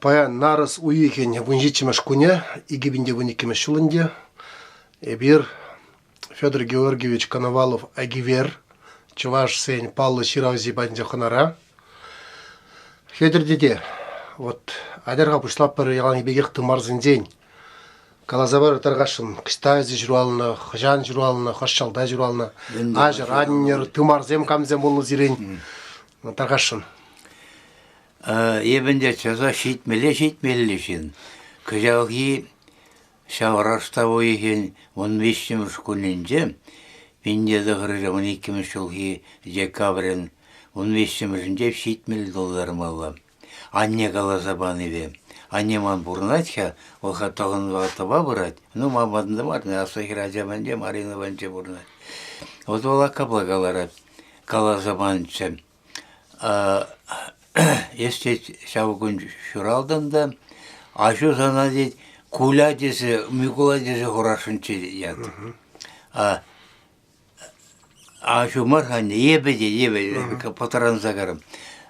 Пая нарыс уйген вунжичимеш куне, игибинде вуникимеш шулынде. Бир Федор Георгиевич Коновалов агивер, чуваш сень Паллы Шираузи банде хонара. Федор деде, вот адерга бушлап бір ялан бегек тымарзын день. Калазабар таргашын, кыстази журалына, хжан журалына, хошчалда журалына, ажыр, аннер, тымарзем камзем болы зирен таргашын. Ебенде чаза шитмелешин. Кыжалги шаврашта ойген 15 школинде, бинде дығыры 12 жылги декабрен 15-нде $7 малы. Анне калазабаны бе. Анне ман бурнатха, олха тоғын ватаба бұрат. Ну, мамадында марны, асахира жаманде, марина банче бурнат. Вот ола каблагаларат калазабанче. Есте шавгун шуралданда, ашу зана дейд, куля десе, микула десе хурашынче яд. Ашу марханне, ебеде, патаран загарым.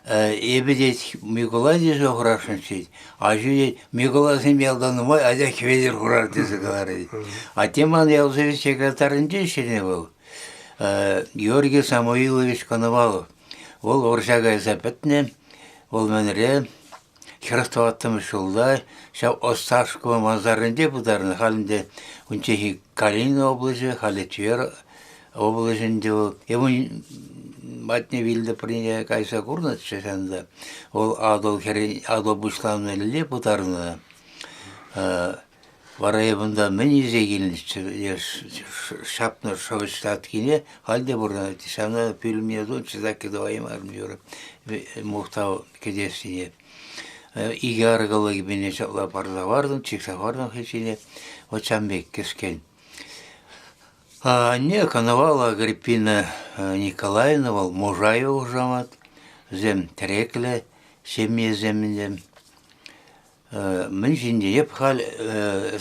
Ебеде микула десе хурашынче, ашу дейд, микула семьялданымай, адя кведер хурар десе калары. А теман ялзавет секретарынче шене был. Георгий Самуилович Коновалов. Ол оршагай запетне, ол мәнере, хирастоваттым шулда, шау Осташкова мазарынде бұдарын халінде, үнчехи Калин облажы, халі Тюер облажынде ол. Емін матне вилді прине кайса курнат шешенде, ол адол бұшланы ліле бұдарына. Варая бұнда мен изегілін шапныр шовыштат кене, халде бұрна, тишана пүлімне зон, чизаки давайым армиоры, мұқтау кедесіне. Иге арғалы бене шапла парда вардым, чекса вардым хешіне, очамбек кескен. Не Коновала Агриппина Николаевна, ол Можаева ұжамат, зем тіреклі, семье земіндем. Мен жинде еп хал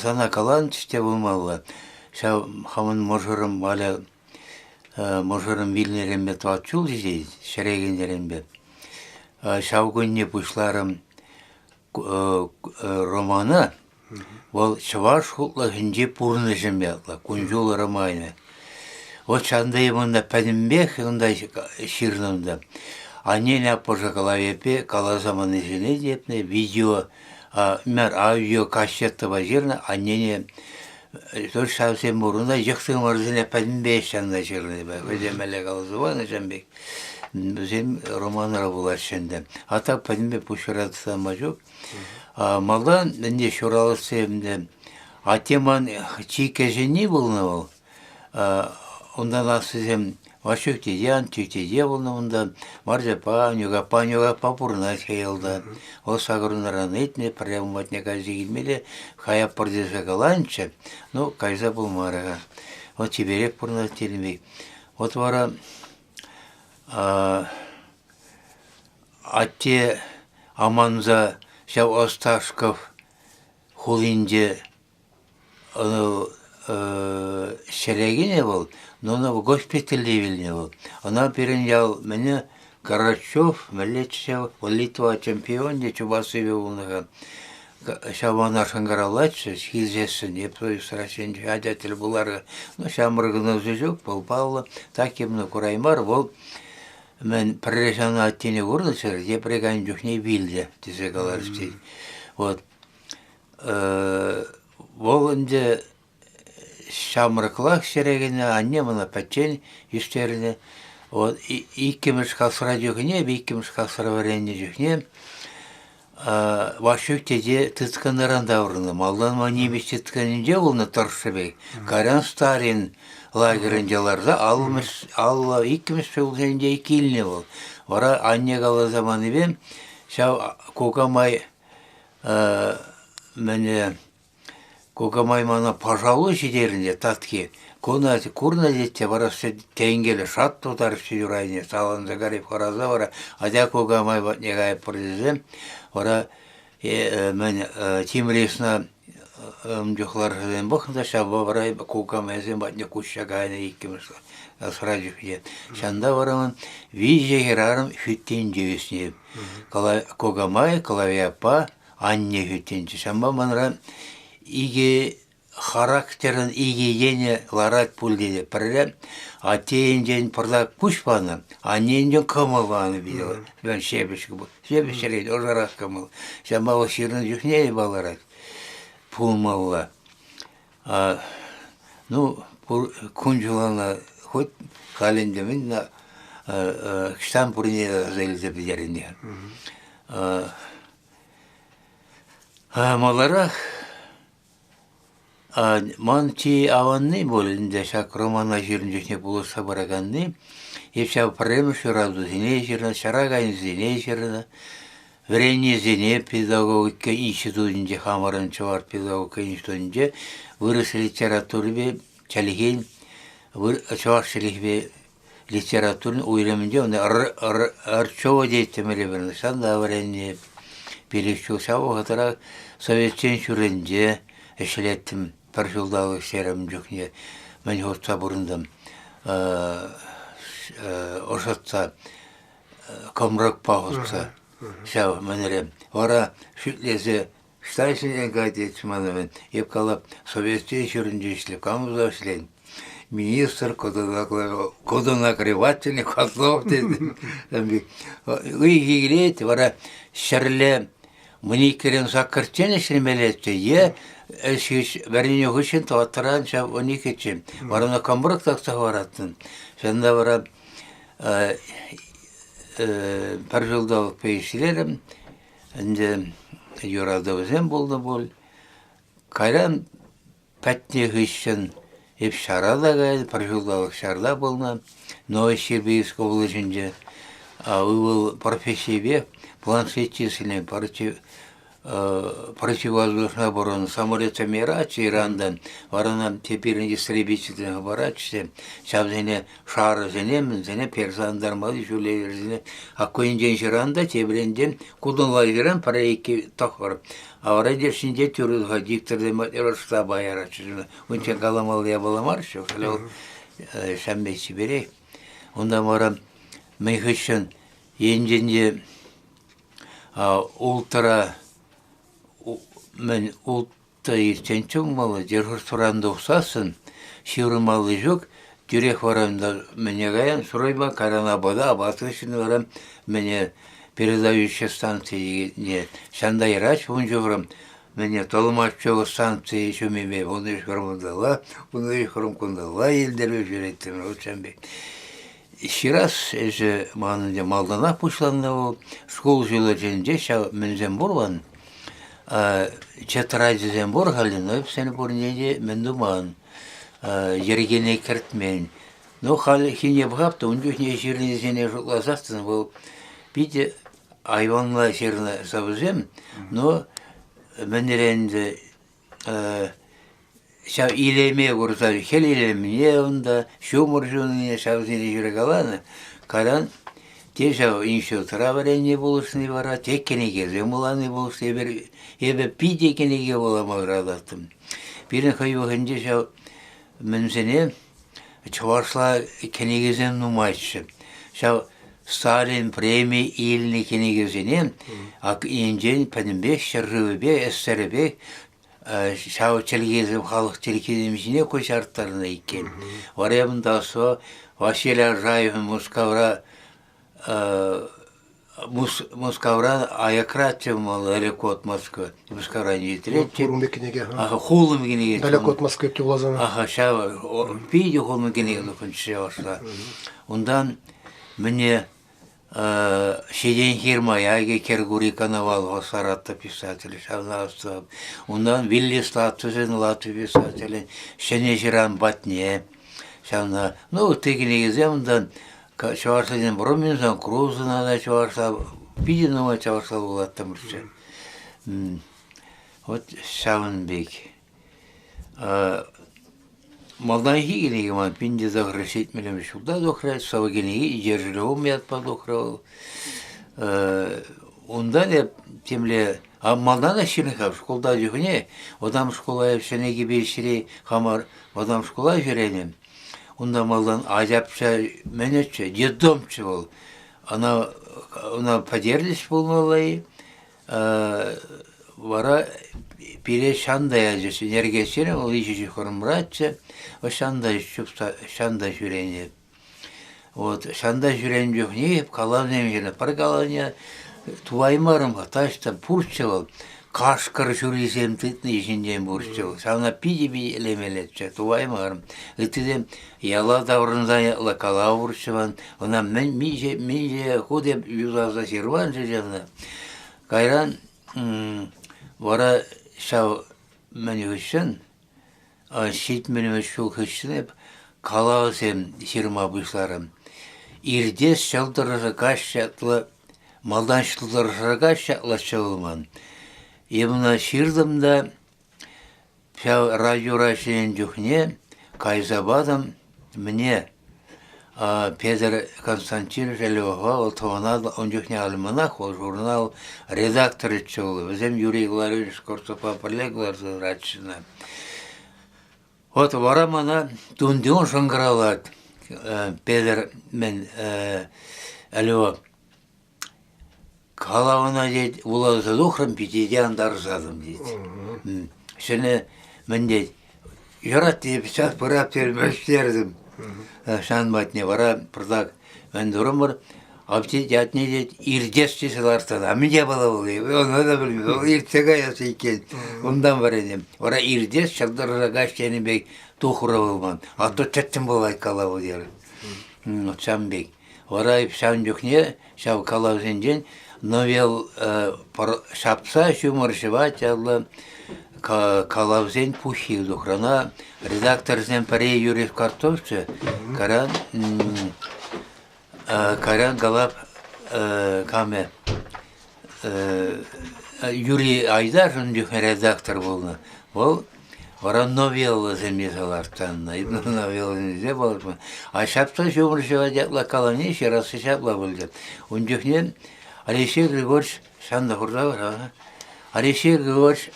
сана калан тісте болмалы. Шау хамын можырым бала можырым вилнерембе туатчул жидейд, шерегендерембе. Шау гөнне пушларым романы, ол шваш хутла хинже пурны жембе атла, кунжул ромайны. Вот шандай мұнда пәдімбек, онда ширнымда. Аннеля пожакалавепе, калазаманы жене депне, видео, мер аудио кассетті базирна, аннене тоже совсем бурунда, жықтың мұрзіне пәдімбек шанда жирны, көземелі калазываны жембек. Bizim romanlara bulaşındı. Hatta benim bu şurada majok. Maldan ben de şuralı sevdim. Ateman çiğkejeni bulunal. Ondan asızım vaşuk diyen tüytüye bulunduğunda marjapa, nügapa purna şeyalda. O sagırınların etne, premamatne kazı gilmeli. Haya pardese kalança. No kayza bulmara. O çiberek purna telmek. O tvara Ате Аманза шау Осташков хулинде шерегине был, но она в госпитале был. Она перенял меня Карачев, Мелечев, Литва чемпионе Чубасове улнага. Шаванар шангаралачы, хизесін, епсой срачен жадятел буларға. Но шамырғына зүзік, бұл Павла, так емні құраймар, бұл мен прережаны аттене көрді сыр, депреган жүхне билді, десе қалар істейді. Вот. Бұл үнде шамырықлақ шерегіне, анне мұна пәтчен үстеріне. Вот. Иккіміш қалсыра жүхіне, бейкіміш қалсыра варенне жүхіне. Вашук теде тытканыран даврыны. Малдан манибес тытканынде олны тұршыбек. Карян Старин лагерінделарда алла иккіміс пеулдерінде екіліне бол. Вара анне қала заманы бен, шау Кокамай мәне Кокамай мана пажалы жидерінде татки. Курна детте барасы теңгелі шат тұтар сүйірайне, салан загарып қараза вара, адя Кокамай батнегайып бірдізім. Ора мен тимресна жоқлар жаден бұқында шаба барай Кокамайзен батне кушшагайны иккіміз сразу фиде. Шанда варамын виже герарым фиттен жевесне. Кокамай, Калавиапа, анне хүтенче. Шамба манра иге характерын иге ене ларат пулдеде. Пірі атейінжен пырлак пушпаны, анненжен кымыланы бейді. Ben şebişki bu. Şebişereydi, orarak kımıl. Şamba o şirin жүхнеyi баларат. Пулмалла. Ну, кунжулана хоть халендемин на кштам пурне зайлзе бедеринде. Маларах манчи аванны болинде шак романа жирин жүхне булыса бараганны. Епша премеш разу зине жирин, шарагайн зине жирин. Врение зине педагогика институтинде хамарын чавар педагогика институтинде вырыс литературбе чалиген чаваршылыхбе литературын уйрамынде оны арчова дейтемеле берді. Санда врение перекчу сау хатара советчен шүренде эшелеттім паржылдалы серім жүхне мен хотса бұрындым ошатса комрак пағылса Шау, мәнерем. Ора шүтлесі штайшылен кайтетшіманымен. Еп қалап, советте шүрінде ішлеп, камыза ішлен. Министр, кодонакрывательный, котлов деді. Үйге келет, ора шәрлі мұникерен саққыртчен ішілмелетті. Бәріне хүшін тоғаттыран шау 12-чен. Барына камбырық тақса бараттын. Шанда бара паржылдалық пейшілерім, әнде юрадығызен болды бол. Қайран пәтне хүшін еп шарада қайды, паржылдалық шарда болна. Ной шербейск облачынже. Ол профессиябе планшет числен противовоздушной обороны самолетами Ирачи, Ирандан, варана теперь истребительных оборачиваемся, шабзене шары зене персандармады жюлевер зене, а коинден жиранда тебренден кудунлайдерен парейки тохвар. А варадер шинде тюрюдга дикторды материал штаба айарачы. Унчен каламал я баламар, что халел шамбейси берей. Онда мара мейхышын енденде ультра мен ұлтта ертенчің малы, дерғыр тұранда ұқсасын, шиырмалы жоқ, дюрек варамда мене ғаян, сұрайма Каранабада, Абатышын варам, мене передающая станция не шандай рач, он жоғырам, мене толмаччығы станция шөмеме, оны шырмындала, оны шырмкындала, елдері жүреттім, өтсәмбек. Ширас, әжі мағынында малдана пұшланды ол, школ жылы жәнде, мензен борван, Четырадизен борғалын, өпсені бұрнеде мен думан, ергене кіртмен. Но халі хине бұғапты, он жүхне жерлінезене жұлазақтын, бұл биде айванла жеріне сабызем, но менеренді шау илеме көрсады, хел илеміне онда, шумыр жөніне шаузене жүрек аланы, қаран те шау иншилтыра варенне болышыны бара, тек кенеге земуланы болышы, ебе пиде кенеге боламал радаттым. Бірін қайуғынде шау мінсене чувашла кенегезен нумайшы. Шау Сталин премия иліне кенегезенен, ак инжен пәдімбек, шырғыбек, әссәрібек, шау челгезім халық телекедемісіне көш арттарына еккен. Варемында со Василий Жаев Мускавра Мускавран аякратчым далеко от Москвы. Мускавран жетіретчі. Хулым кенеге. Хулым кенеге. Далеко от Москвы өпте улазаны. Шау пейде хулым кенеге дұқыншы башла. Ондан мне Шеден Хирмаяге Кергури Коновалова Саратта писатель, Шавнастов. Ондан Вилли Статусен Латвия писатель, Шенежиран Батне. Шавна. Ну, тегенегезе ондан чаварсаден бұрыммензан Крузына да чаварса, пиденова чаварса болаттым үрші. Вот Шавынбек. Малдан хигенеге ман пинде загрышет мелем шулда дохрать, сава генеге ижержілеуім ятпа дохрал. Онда да темле, а малдан ашырынхав школда жүхіне, одам школа епшенеге бейшіре хамар, одам школа жүренем. Онда малдан ажапша менетші, детдомчы бол. Она подерліш болмалай, вара пире шанда яжысы нергесене ол иши хорумратчы о шанда чупса шанда жүрени вот шанда жүрен жоқ не калавнем жерне пар калавня туаймарым ташта пурчевал кашкар жүресем тытны ишинден бурчевал сана пиди элемелетче туаймарым ытыдем яла даврында лакала бурчеван она миже ходе юзаза серван жежевна кайран вара шау мен үшін шет мен өшіл күшініп калаусем сирма бұшларым ирдес шалдырыжы кашатлы малданшылдырыжыға шатлашылман емна ширдымда шау радиорашен жүхне кайзабадым мне Петр Константинович Львова, он жүхне алыманақ, ол журнал редакторы чолы. Өзім Юрий Гларович Корсопа полеглар зыратшына. Вот варамана тундион шаңғыралат Петр мен Львова. Қалауына дейд, улазы дұқрым петеден дарзадым дейд. Шыны мен дейд, жарат дейд, сейчас пырап термештердім. Шанбатне вара продак мен дурумар аптет ятне дет ирдес чисалартады амидя бала болы оны да білмейді ол иртега ясы екен ондан бар едім вара ирдес шалдырыра гашчені бек тухура болман ато чаттым болай калау дер шамбек вара шан жүхне шау калау зенжен новел шапса шумаршывать алла калавзен пухил духрана редактор паре Юрий Картовче каран галап каме Юрий Айдар редактор болна ол вара новелла землесалартан новелла не было а шапса шумаршывать алла калавне еще раз шапла болды он жүхнен Алексей Григорьевич шанда хурда Алексей Григорьевич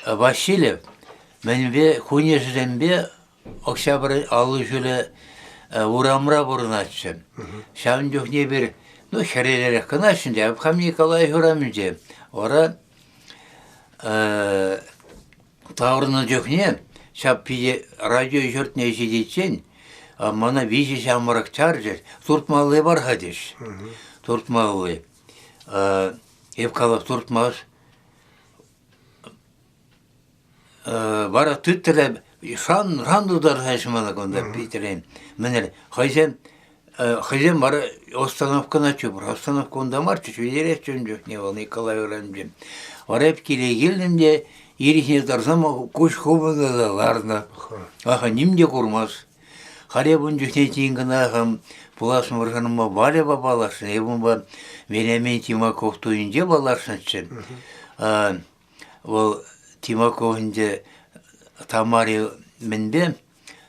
Васильев, менбе хунешденбе октябрь алу жүлі урамра бұрынатшы. Шам жүхне бір, хәрелері қынашын деп, қам Николай Хурамынде. Ора тауырны жүхне, шап пиде радио жүртіне жедетсен, мана визи шамырық чаржыр, туртмалы бар қадеш. Туртмалы. Евкалап туртмаз. Бара түттілі шандудар әшіманы конда Питерен. Менер, хайзен бара остановкана чөбір. Остановка онда марчы чөйдерес чөн жоқ не бол Николай Уранжем. Варап келе келдімде, ересіне дарсама көш қобыдаларына. Аха, немде құрмас. Харе бұн жүхне тейінгіна ағам бұласын варғаныма бале бабаларсын. Ебін ба Вениамин Тимаков туйынде баларсыншы. Ол Тимаковынде Тамари менде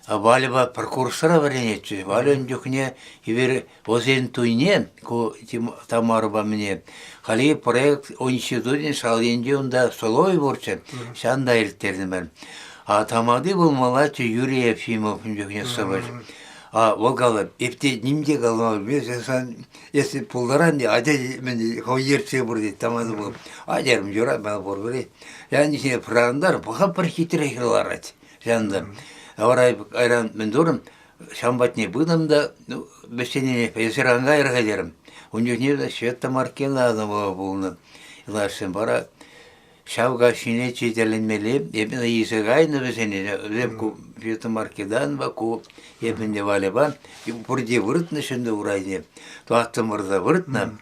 валева прокурсора варенетчі. Вален жүхне евер озен туйне Тамарыба мне. Хали проект институтын шалынде онда солой борчы. Шанда ерттердім бәрім. Тамады бұл малачы Юрий Ефимов жүхне сабаш. Ол қалып, епте немде қалмал, если пулдаран де, аде мен хойерче бұр дейді, тамады болып. Адерім жүра, мен бұр көрей. Яны ішіне пырандар, бұға бір хитір екілар ати. Жанды. Аварай айран мен дұрым, шамбатне бұдым да, бәстенене, пәйсіранға айырға дерім. Онжүхне да Света Маркена адамыға болны. Илашын бара, шауға шине четерленмелі, епін есіг айны бәсене, өзем Света Маркедан ба, ку епінде вале ба, бұрде вұрытны шынды ұрайне. Туақты мұрда вұрытна,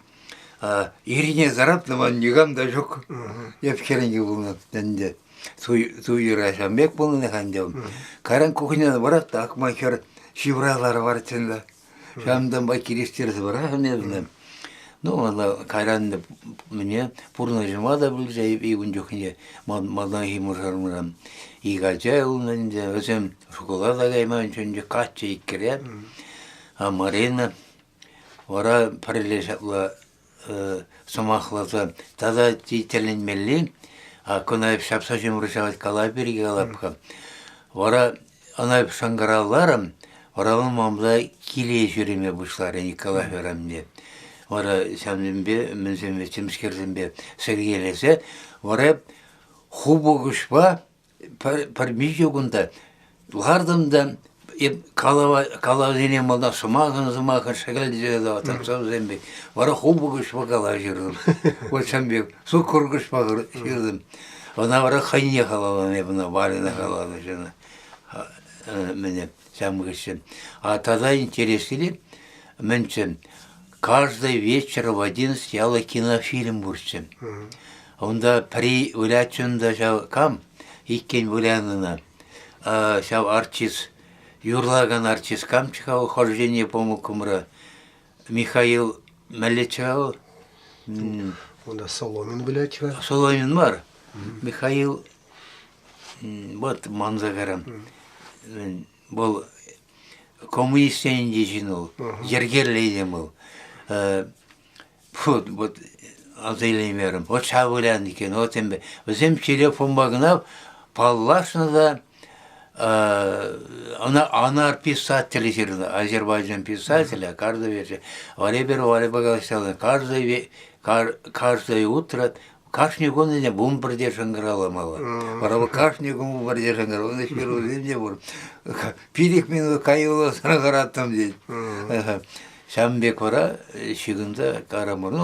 ерине зарапны ман негам да жоқ. Еп керенге болны, дәнде. Туйыр ашамбек болны қандеу. Каран кухняны барат, ақма кер шивралары бар тенді. Шамдан ба керестерді бар, не ну, она кайранды мне пурна жемада білже, и он жүхне малданги мұржармырам. И гачай ұлнынде, өзім шоколада гайман чөнде қатчы иккере. Марина, вара паралешатла самахлата, тада тителенмелли, көнайып шапса жемұрышават калаберге алапқа. Вара анайып шангараларым, варалым мамда киле жүреме бұшлары Николай Верамне. Вара сәмденбе, мінзенбе, темскерденбе сәргелесе. Вара хубогышпа пармижогунда лардымда кала зене малда сумағын шагал да атамсам зембек. Вара хубогышпа кала жүрдім. Вот сәмбек су құрғышпа жүрдім. Она вара хайне халаланы, бuna барына халалы жана. Мне сәмгішін. А тогда интересили, менчен, каждый вечер в 11 яла кинофильм бурчен. Онда при улячында жау кам, иккен улянына, жау артист, юрлаган артист кам чықау, хождение помокумра, Михаил Малечау. Онда Соломин улячва. Соломин бар. Михаил, вот манзагарам. Бұл коммунистен де жинул, жергерлейді бұл. Вот азайлаймерім, вот шабылян екен, вот ембе. Өзім телефон бағынап, паллашында анар писателі жерді, Азербайджан писателі, каждый вечер. Варе бағалашалды, каждое утро, Кашни гоны бум бірде жаңғырала мала. Барабы кашни гум бірде жаңғырала. Оны шер өзімде бұр. Пирек мені қайылы сара қараттым дейді. Шамбек бара, шығында қарамыр.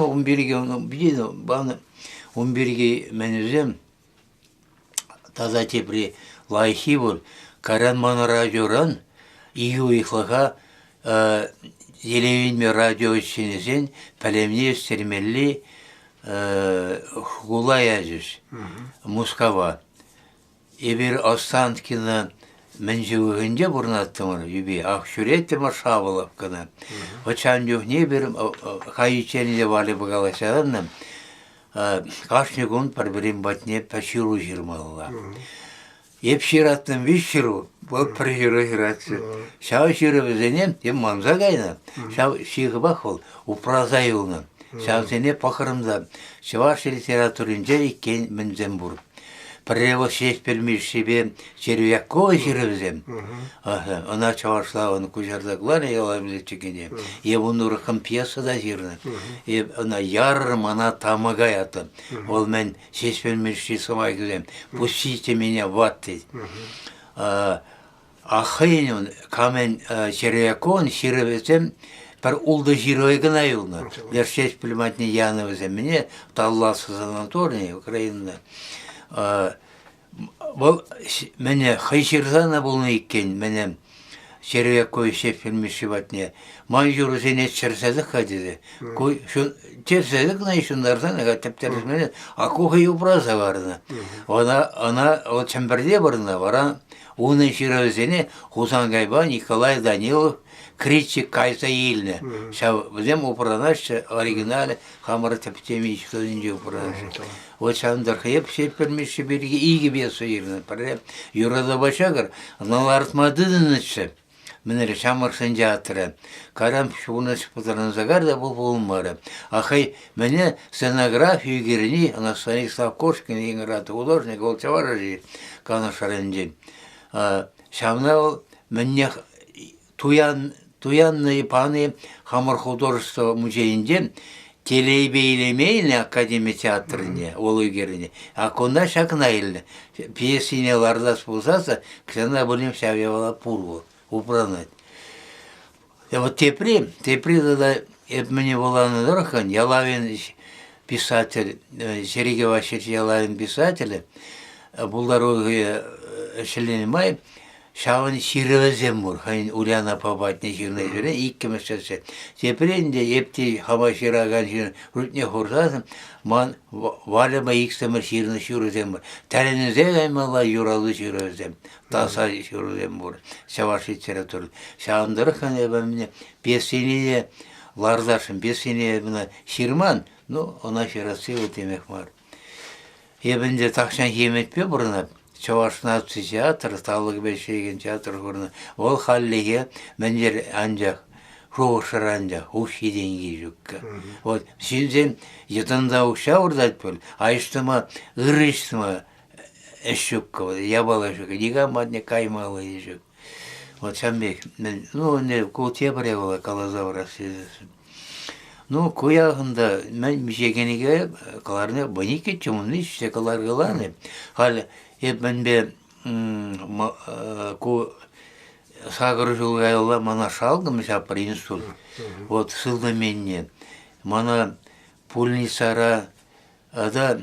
11-ге мен өзім таза тепри лайхи бұр. Каран маны радиоран, игі ұйқлыға елевенме радио үшенесен, пәлемне өстермелі Гулай әзіс, Мускава. Ебір Останкина мен жүгінде бұрнаттымыр, ебі ақшүретті маршабылып кіна. Вачан жүгіне бір қайыченінде вали бұғаласадым, қашнығын парбірін батне пәшіру жырмалыла. Еп шираттым виш шыру, бұл пір жыру жыратсы. Шау шыру бізенем, ем мамза қайна, шау шиғы бақ ол, упразай ұлны. Шаусене пақырымда Чуваш литературынжа иккен мінзем бұр. Превод шеш білмеш себе червякова жирівзем. Она чавашла, он кужарда гланы ялаймызы чекене. Ебун ұрықым пьесада жирны. Она ярым, она тамагай аты. Ол мен шеш білмеші сымай күзем. Пустите меня в ад дейді. Ахайын камен червяковын жирівзем Пар улды жирой гына юлна. Лершеш пілматни яны віземіне, талласы санаторний, Украинада. Бұл мәне хайшырзана болны иккен, мәне шервек кой шеш пілмеші батне. Ман жүрі зенет шерсәдік қадеді. Черсәдік на ишундардан, тәптеріз мәне, ақуға юпраза барына. Она от чәмбірде барына, баран, уны жирой зене, Хузангайба, Николай Данилов, Критчик кайса еліне. Шау, бізем упранашы оригинале хамары тәптемей шықтадынже упранашы. Вот шауындар қиып, шеп бермеші берге игі бесі еліне. Пәрі, юрада башағыр, налартмадыдынычы. Мінері шамырсын жатыры. Карам шуыны шыпытарынзағар да бұл болмары. Ахай, мәне сценографию герни, Станислав Кошкин, ең раты художник, ол чавара жи, каны шарынжен. Шамна ол, мәне Туянные паны Хамар художество музейінде телебейлемейлі Академия театрыне, ол өгеріне. Аконда шақынайлы. Пьесіне лардас болсаса, ксена білім шавевала пургу, упранать. Вот тепри да мне боланы дұрхан, Ялавин писатель, Сереге Васильевич Ялавин писатель, бұлдар шелені май, Шауын ширівізем мұр, хайын Ульяна Пабатне жиріне жүре, иккі мүшесі. Тепірінде епті хама шираған жиріне рүтіне құрсасым, ман валыма икстімір ширіне шүрізем мұр. Тәлінізем әймала юралы шүрізем, таса шүрізем мұр, Чаваш литературы. Шауындыры қан әбәміне бесенеде лардашым, бесенеде ширман, ну, она ширасы өтемек мар. Ебінде тақшан хеметпе бұрынап, Чавашнатсы театр, Таллық Бәшеген театр көріні. Ол халлеге мәнжер анжақ, жоғышыр анжақ, ұши денге жүккі. Вот, сензен етында ұша ұрдат бол, айштыма, ұрыштыма әш жүккі, ябала жүккі, неға мадне каймалы жүк. Вот, сәмбек, ну, не, кул тепіре бола, калазавра сезесін. Ну, куяғында мен жегенеге каларны бани кетчем, оны іште калар каланы. Хал мен бе ку сагыр жылгайла мана шалдым шапыр институт. Вот сылды менне. Мана пульницара да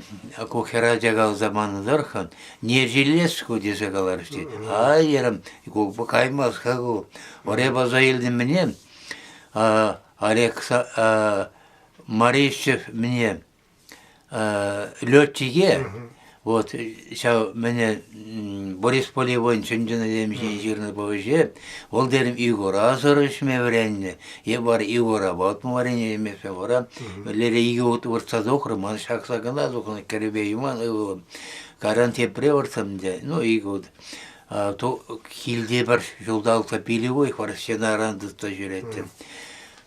кохера жагал заманыдархан не железку десе каларышты. Айерам ку каймас хагу. Ореба заилды мне Марищев мне летчиге, вот, сейчас меня Борис Полевой, чөнчөне демешен жирны повыше, ол дерим Игор Азарыш мевренне, бар Игора Батмарине емесе бара, лере Игор вырцадохры, ман шақсагына зохны керебе юман, гарантия преварсамде, ну Игор. То хилде бар жолдалта пилевой, хварсена рандыста жүретті.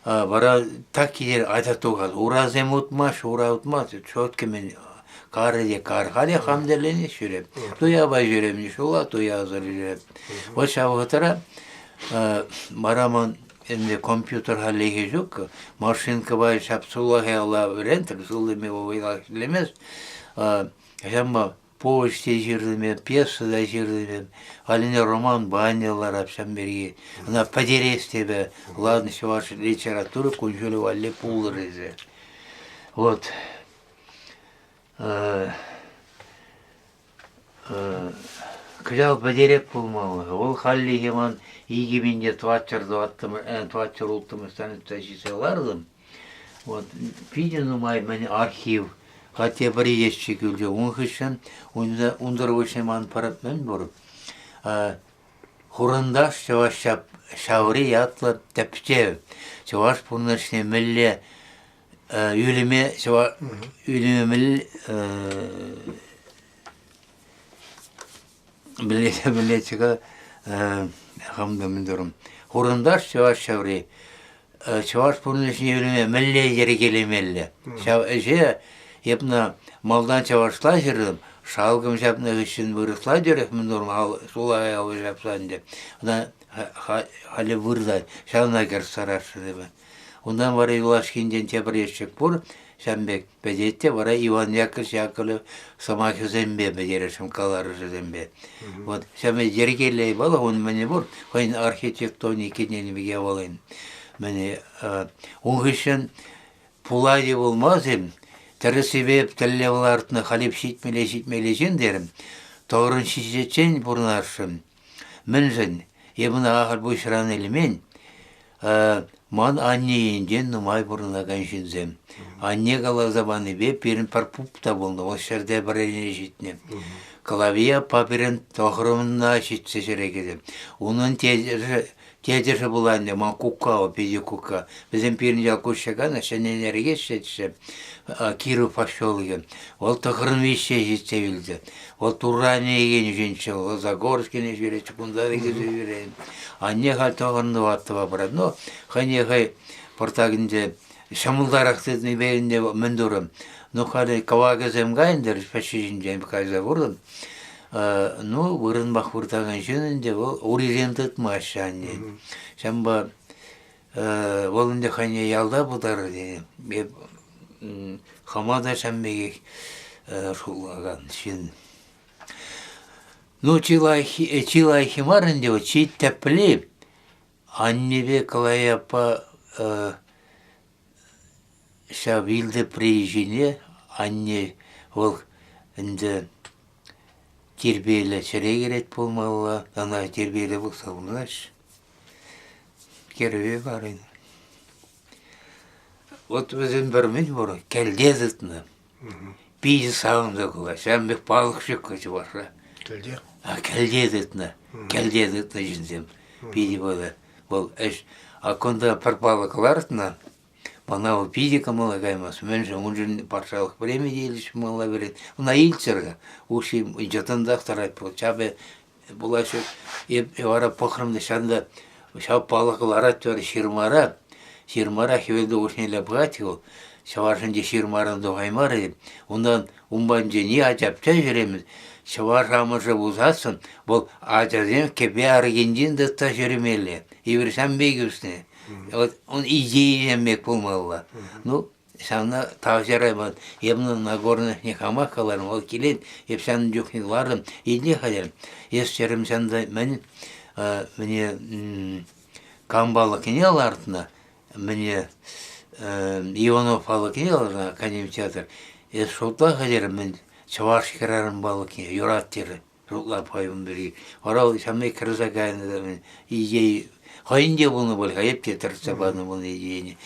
Бара так кидер айтатугал, уразем утмаш, ура утмаш, чотки мен карыде кархаде хамдерлени жүреп. Туя бай жүрем нишула, туя азыр жүреп. Вот шавғытыра, мараман енді компьютер халеге жоқ, машинка бай шапсулахе алла рентер, сылдыме ойлақлемес, жамма повести жирдыме, пьеса да жирдыме, алине роман банялар апшам берге. Она подерес тебе, ладно, все ваша литература, кунжули валли пулрызе. Вот. Кыжал подерек пулмалы. Ол халли хеман игибинде тватчар ултымы станется жиселардым. Вот. Виден умай мен архив. Хотя бір ешчі күлде оңғышын, ондар өшін ман парап мен бұрып. Хұрындаш чаваш шаури ятлы тәпчев. Чаваш пұрнышыне мүлі үліме, үліме мүлі чыға қамды мүндірім. Хұрындаш чаваш шаури. Чаваш пұрнышыне үліме мүлі ері келемелі. Епна малдан чавашла жүрдім, шалғым жапны үшін вырысла жүрек, мен нормал солай алып жапсан деп. Одан халі вырдай, шалына кер сарашы деп. Ондан бара Илашкинден тепір ешчік бұр, шамбек бәдетте бара Иван Яковлев самахы зәмбе бәдерешім калары зәмбе. Вот, шамбе жергелей бала, оны мәне бұр, қойын архитектони кенені беге балайын. Мәне, оңғышын пулайды болмаз ем, тірі себеп тілі артына қалеп шитмеле дерім. Тоғырын шешечен бұрнаршым. Мінжін, ебіна ағыр бұшыран елімен, ман анне енден нұмай бұрынаған жінзем. Анне қала забаны беп, берін парпупта болды, ол шәрде бір әліне жетіне. Клавия папирін тоғырымына шетсе жүрекеді. Оның тедержі бұланды, ман куккау, педе кукка. Бізден перін жал көшшегана, шәненерге шетші. Киров пошел ее. Вот тохрын вещей жетсе білді. Вот Туране еген женші, ол Загорскені жүре, чукундады кезі жүре. Анне қал тоғырынды ваттыва барады. Но, қане қай портагінде шамылдарақты берінде мүндірім. Но, қалы кавага земгайындыр, пәші жинжен қайза бұрдым. Ну, вырын бақ выртаған жөнінде, ол уриренті тұмашы анне. Шамба, олында қане ялда бұдар, деп. Хамада шамбеге шулаған шын. Ну, чилай химарын деу, чит тәпілі, аннебе калаяпа шабилді приезжіне, анне ол үнді тербейлі шыре керет болмауға, ана тербейлі болса ұнаш. Кербе барын. Вот өзін бірмен бұры, кәлдедітіні. Бейді сауында қыла, шәмбек балықшы көзі баша. Кәлде? Кәлдедітіні, кәлдедітіні жінзем. Бейді болды. Бұл әш, ақонда пір балықыларытына, мана ол бейді қамала қаймас. Мен жын, он жын паршалық біреме дейліші мала береді. Уна елчіргі, ұши жатындақтар айтпыл. Чабы бұлашы, ара пықырымды шанда, шап балықыларат жары шырмара, Ширмара хевелді өшнелі бұғатығыл, шавашынде ширмарынды ғаймары, ондан ұмбанже не ажапча жүреміз, шаваш амыржы бұзасын, бұл ажазен кепе аргендин дұтта жүремелі, евершан бейгі үстіне. Вот он идея емек болмалла. Ну, сана тавжарайман. Емнің нагорных не хамақаларым, ол келен, еп сәнің жоқныларым, едіне қадерім. Ес жерім сәнді мен, мне камбалы кенел артына, мне Иванов балы кенел академия театр. Ес шолта қадерім мен, чаваш керарым балы кенел, юрат тері. Жоллап қойым бірге. Орал сәмей кірза кәйінді мен идея қайынде бұны бұл, қайып кетір сабаны бұл идеяны.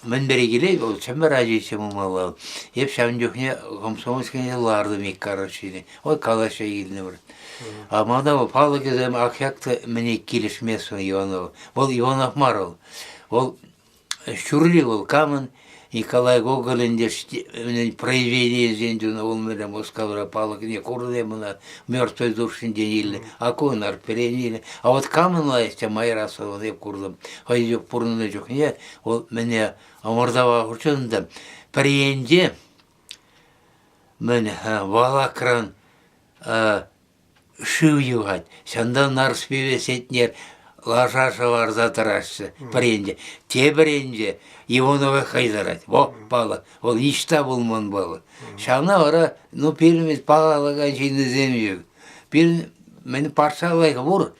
Мен бері келей, ол сәмір әжейсі мұмалау. Еп сәмін жоқне комсомольскіне ларды мек қарашыны. Ой, қалаша еліне бір. Амада ол палы кезем ақяқты міне келішмес Иванов. Ол Иванов Маров. Ол шүрлі ол камын. Николай Гоголин произведение зендюна олмерем оскалра палок не курде мына мертвой душин денили, а конар перенили. А вот камын лайся моя расова деп курдым. Хайдек пурны жоқ не, ол мене амордава учында приенде мен валакран шив югать. Сяндан нарспеве сетнер лажаша var затарашсы приенде. Те приенде Ивановы хайдарать. Во, пала. Ол ишта болман балы. Шана ора, ну, перемез палалыға жейді земеу. Мені паршалайға бұр.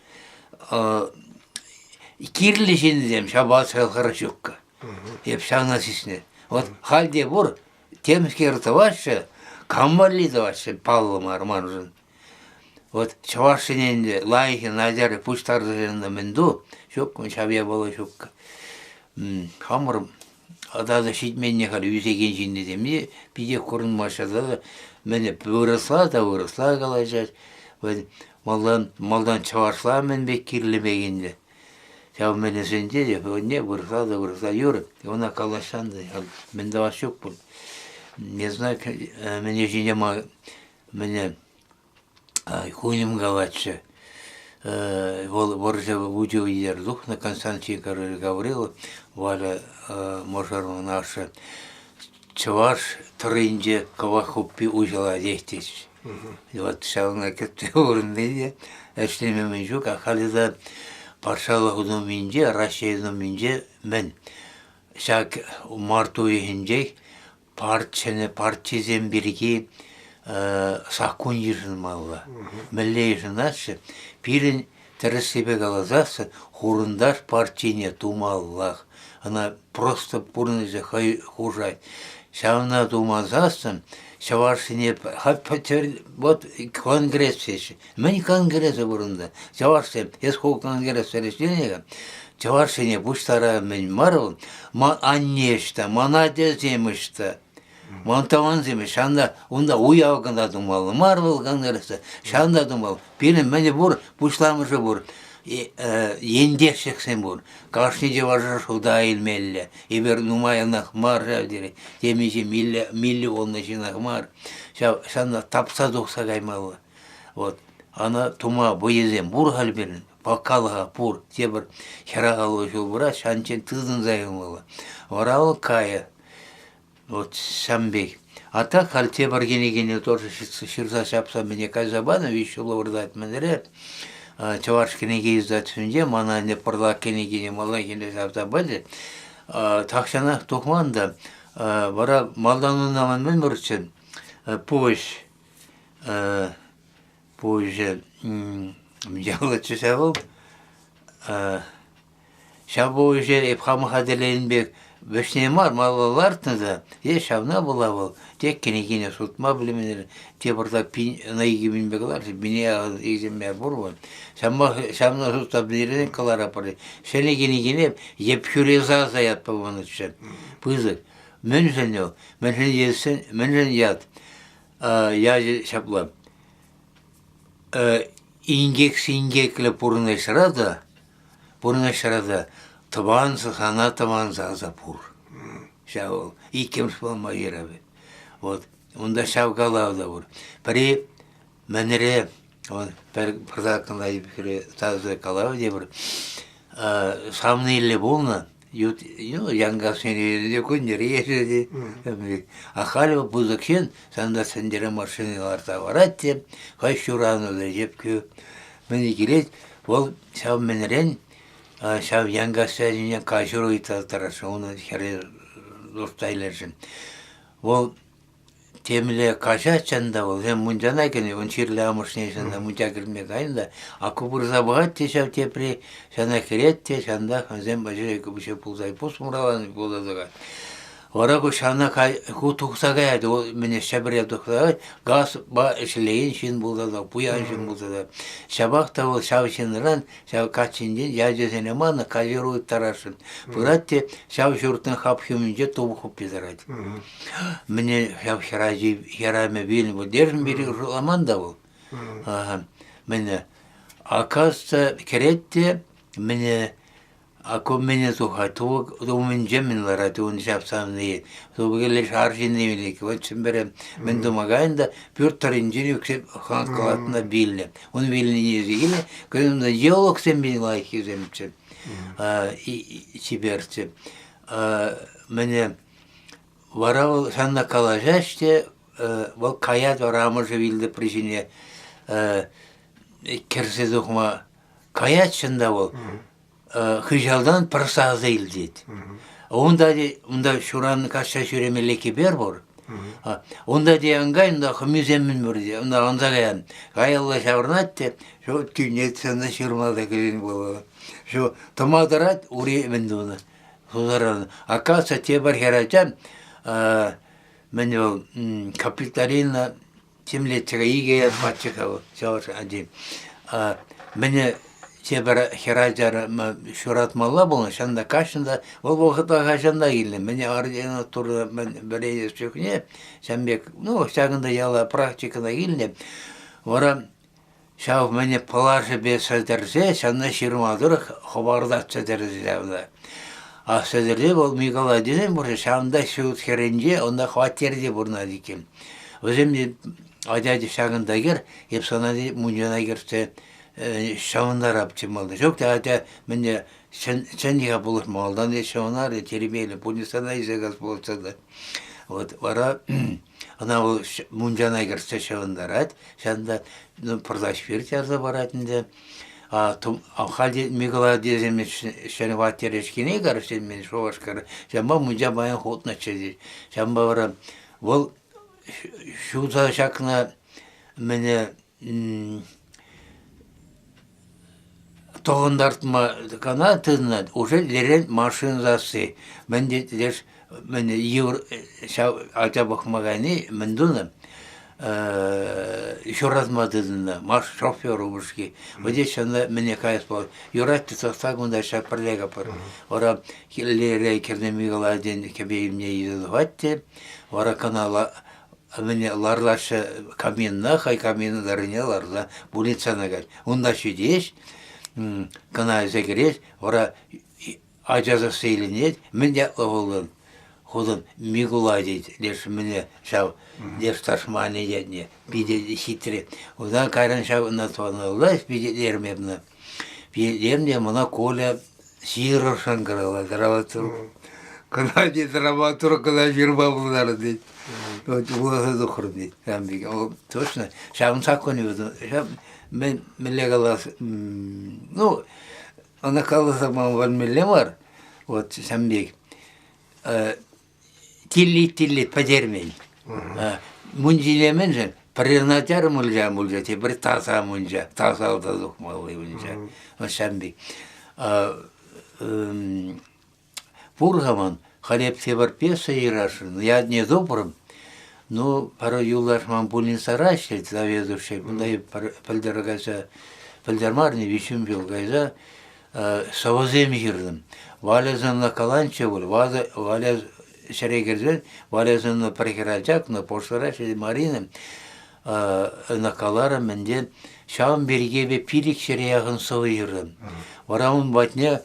Кирлі жейді зем, шаба сайлқара жоққа. Еп шана сесіне. Вот, халде бұр, темскерті вашшы, камбарлиді вашшы, палылым арманжын. Вот, чавашыненде, лайхи, назары, пуштарды жайында менду, жоққа, шабия балы жоққа. Хамырым, адады шитменне қалы үзеген жинді деме, биде құрын машада мені вырысла қалайжат. Малдан чавашла мен бек кирлемегенде. Чау мені сенде деп, не вырысла юры. Она қалашанды, мен да вас жоқ бұл. Не знаю, мене жинема, мене хуним галатшы. Боржа будем едердух на Константин Гаврилов, Валя Можарова наша, чаваш трынде кавахуппи ужала 10 тысяч. Вот шална кетті орынды, әштеме мен жоқ, ақалыда паршалы құдым менде, Рашейдім менде мен. Шак марту ехінжек, партизен бірге саққын ежін малға. Мәлі ежін атшы, пирин тересебе галазасы, хурындаш партине тумаллах. Она просто пурныжа хужать. Шавна тумазасы, шаваршине, вот конгресс сеші. Мен конгрессы бұрында. Шаваршине, есхол конгресс сәресленеге. Шаваршине бұштара мен марыл, аннешта, манадез емішта. Монтаван земе, шанда, онда уявганда думал, марвел конгрессы, шанда думал. Пирин мене бур, пушламышы бур, ендешексен бур. Кашни де важашыл да илмелле, ебер нумаянах мар жавдері, темеше миллионны жинах мар. Шанда тапса доқса каймалы. Вот, ана тума бойезем бур халберін, бақалыға бур, тебір херағалы жыл бұра, шанчен тыздың зайылмалы. Оралы кая. Вот Самбек. А так, хальте баргенегене тоже ширса шапса мне казабана, вещулы урдат менере. Чавашкенеге издат сүнде, мана не парла кенегене малакене шапсабады. Такшана тухманда, бара малданунаман мен мұрчын, позже, мжалычы шабыл, шабы уже эпхамы хаделенбек, Вешнемар малалартында, шавна была был, тек кенегене сутма біліменер, те бұрда наиги білмегалар, бине егземер бұрван. Шамна сутта білерінен қалар апары. Шәне кенегене епхюреза заят паваны түшен. Пызык. Мен жөнел, мен жөн елсен, мен жөн ят. Я шаплам. Ингеклі пұрны шырада, Табансы, хана табансы азапур. Шау, икемш болма ерабы. Вот, онда шау қалауда бұр. Бірі, мәнірі, бірдақында тазы қалау де бір, самны елі болна, яңғасын ерінде көндер ешеді. Ақалы бұзықшен, санда сендері машиналарда барат деп, қай шурану да жеп кө. Мені келет, ол шау мәнірен, Şav yangaçlarıyla kaşır uyutarlar. Onu kere dostaylarsın. O temile kaşa çanda ol. Hem muncana kene on çirle amış neysen de munca girmek aynı da. Akı burza bahat te şav tepri şana keret te şanda hem bacı bir şey pulzay pus muralan pulzaga. Ora ko şana ku tuksaga ya o mene şabre tuksaga gaz ba işleyin şin bulda bu yan şin bulda. Şabak da o şav şinran şav kaçıncı ya cezene mana kajiru tararsın. Buratte şav şurtun hap hümünce tobu hop bizarat. Mene şav şarajı yarame bilin bu derin biri aman da bu. Mene akasta kerette mene Ako mene tuha, tu men ceminlara, tu nişapsam neyi. Tu böyle şarjın neyi ki, o çimbere men domagayında bir tarincini yüksek hankalatına bildim. Onu bildiğini yazıyla, kızımda jeolog sen beni layık yüzemçi. Çiberçi. Mene vara sanna kalaja işte, bu kayat var amırca bildi prişine. Kerse dokma kayat şında ol. Hıjaldan pırsa değil dedi. Onda şuranın kaçta şüremeli ber var. Onda diyen gayn da müzemin var diye. Onda anzagayan. Gay Allah şavrnattı. Şu tünnet sana şırmada gelin bu. Şu tomadarat oraya bende onu. Sozaran. Akasa tebar heracan. Men o kapitalina timle tıgayı geyat patçıka o. Şavr adim. Beni Çeber heracar şuratmalla bunu şanda kaçında o vakıta kaçında geldim. Beni arayana turda ben böyle yapacak ne? Sen bek no şakında yala praktikada geldim. Ora şav beni palaşı bir sözlerse şanda şirmadır haberdat sözlerse. Ah sözlerse ol Mikola dedim buraya şamda şu kerince onda xatirdi burna dikim. Özüm acayip şakında gir hep sana di muncana girse şavunlar yapçımalı. Çok da hatta ben de sen diye buluşmalıdan diye şavunlar da terbiyeyle polisana ise gaz bulsa da. Vara ana o muncana girse şavunlar at. Sen de pırdaş bir yazı var atında. Halde Mikola diyeceğim şeni vatyer eşkine karıştırdım beni şu başkarı. Sen bu munca bayan hotna çizdi. Sen bu vara şu da şakına beni toğundartma kana tığına уже leren машинзасы. Ben de der ben yur aca bakmagani ben dunu şorazmadığında marş şoför olmuş ki. Ve şanda mene kayıs var. Yorattı sağında şaparlega par. Ora lere kernemiğla den kebeyimne yüzüvattı. Ora kanala mene larlaşı kamyonna hay kamyonlarına bulitsana gel. Onda şu diş kanalize giriş, ora acazı seylenir, men yapla olun. Hodun Mikola deydi, dersi mene şav, ders taşmane yedine, bir de hitri. Odan kayran şav natvanı olay, bir de derim ebna. Bir derim de bana kola şiirırsan kırala, dramatur. Kanadi dramatur kadar jirba bunlar deydi. Bu da dokurum deydi. Ben bir o точно şavın saklanıyordu. Şav ben legalas ну она kalırsa valmelle var. O sen bir tilli padermel. Muncilemen Prinatar mulca te bir tasa munca tasa da dokmalı munca. O sen bir Бургаман халеп север песа ирашин. Я не добрым. Но пару юлаш мампулин сарашет заведувший. Бундай пальдергаза пальдермарни вишим билгайза savazem girdim. Valezanla kalança bul. Valez şeregerden valezanla prekeracak na poşlara şey marinim. Nakalara mende şam birge ve pilik şereyahın savıyırdım. Varamın batne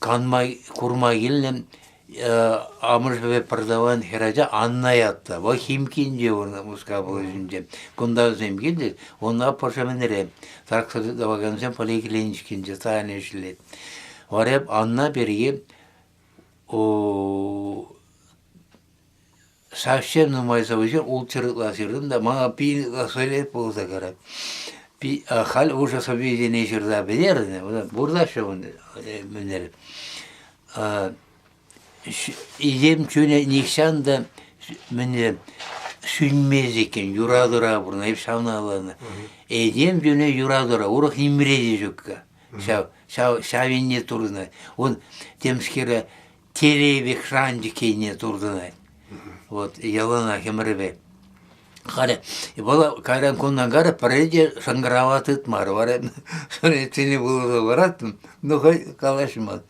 kanma kurma gelin amır ve pardavan heraca anlayatta. Bak kimkince orada muskabılınca. Kunda zemgildi. Onlar poşamenere. Tarksadı da bakancan paliklençkince taneşli. Var hep anla beri o savşem numaysa vıcı ulçırıklaşırdım da bana bir söyleyip olsa kadar. Hal uşası bir ne şurada bilirdi. Burada şu bunlar. İzem çöne nikşan da bunlar sünmez iken yuradura burna hep şavnalarını. Edem çöne yuradura. Urak imredi jukka. Şavinne turuna. Он темскера теребек шранжикейне турдына. Вот ялана хемребе. Қара, бала кайран коннан қарап, пареде шаңғыраватыт мар бар. Соны тені болды баратын, ну қалашымад.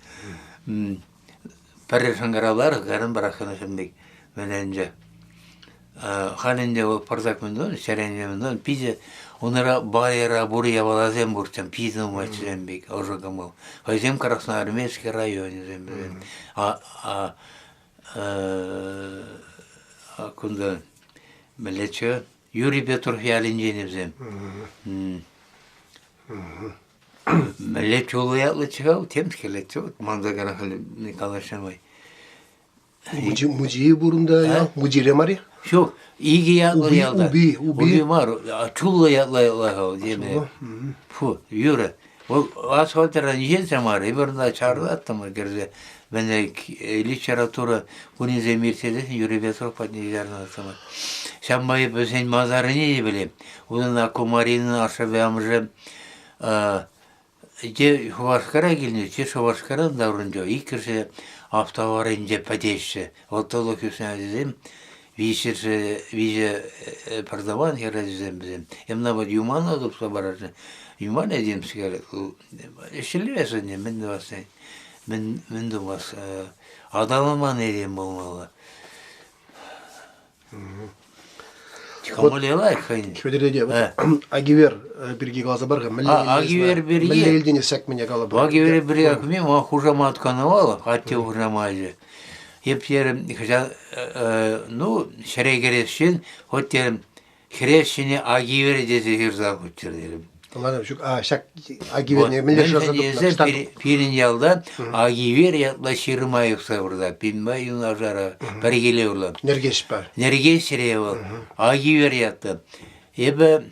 Паре шаңғыравлар қарын бараққаны шымбек. Мененже. Халінде ол пардак мендон, шаренже мендон, пизе онара байра бурия балазем бурчам, пизе умачзем бек, ожогамал. Хайзем Красноармейский район зембек. Кунда Мелече, Юрий Петров ялинженевзем. Мелече улаялы чыгау, темскелече, мандагана хали Николашамай. Музей бурунда я, музей мари? Şu iyi yatlı yalda. Ubi var. Çulla yatlı diye. Fu yürü. O asfaltlara niye var? İbrahim'de çağırdı attım gerçi. Ben de literatura bunu zemirtede yürü bir sohbet patlayacağını attım. Şambayı ben mazarı ne bileyim. Onun akumarinin aşağı amca je Huvashkara geldi. Je Huvashkara davranıyor. İlk kez hafta var ince padeşse. Ortalık üstüne Виже продаван херазем безем. Эмна вот юмана допса баражы. Юман edeyim sigara. Şilvesen ne ben de vasay. Ben de vas. Adamıma ne diyeyim olmalı. Çıkamalıyla kayın. Şöyle diye. Agiver birgi gazı var. Agiver birgi. Melleldini sekmene kalıp. Agiver birgi akmim. O hujama kanavalı. Hatta hujamacı. Hep yerim, ну, şeregereşin, hot yerim, şereşini agiver dedi hirzal hutçur derim. Allah'ım şu şak agiver ne millet yazıp pirin yalda agiver yatla şirma yoksa burada, pinma yunajara, pergeliyorlar. Nergeş var. Nergeş şereye var, agiver yattı. Ebe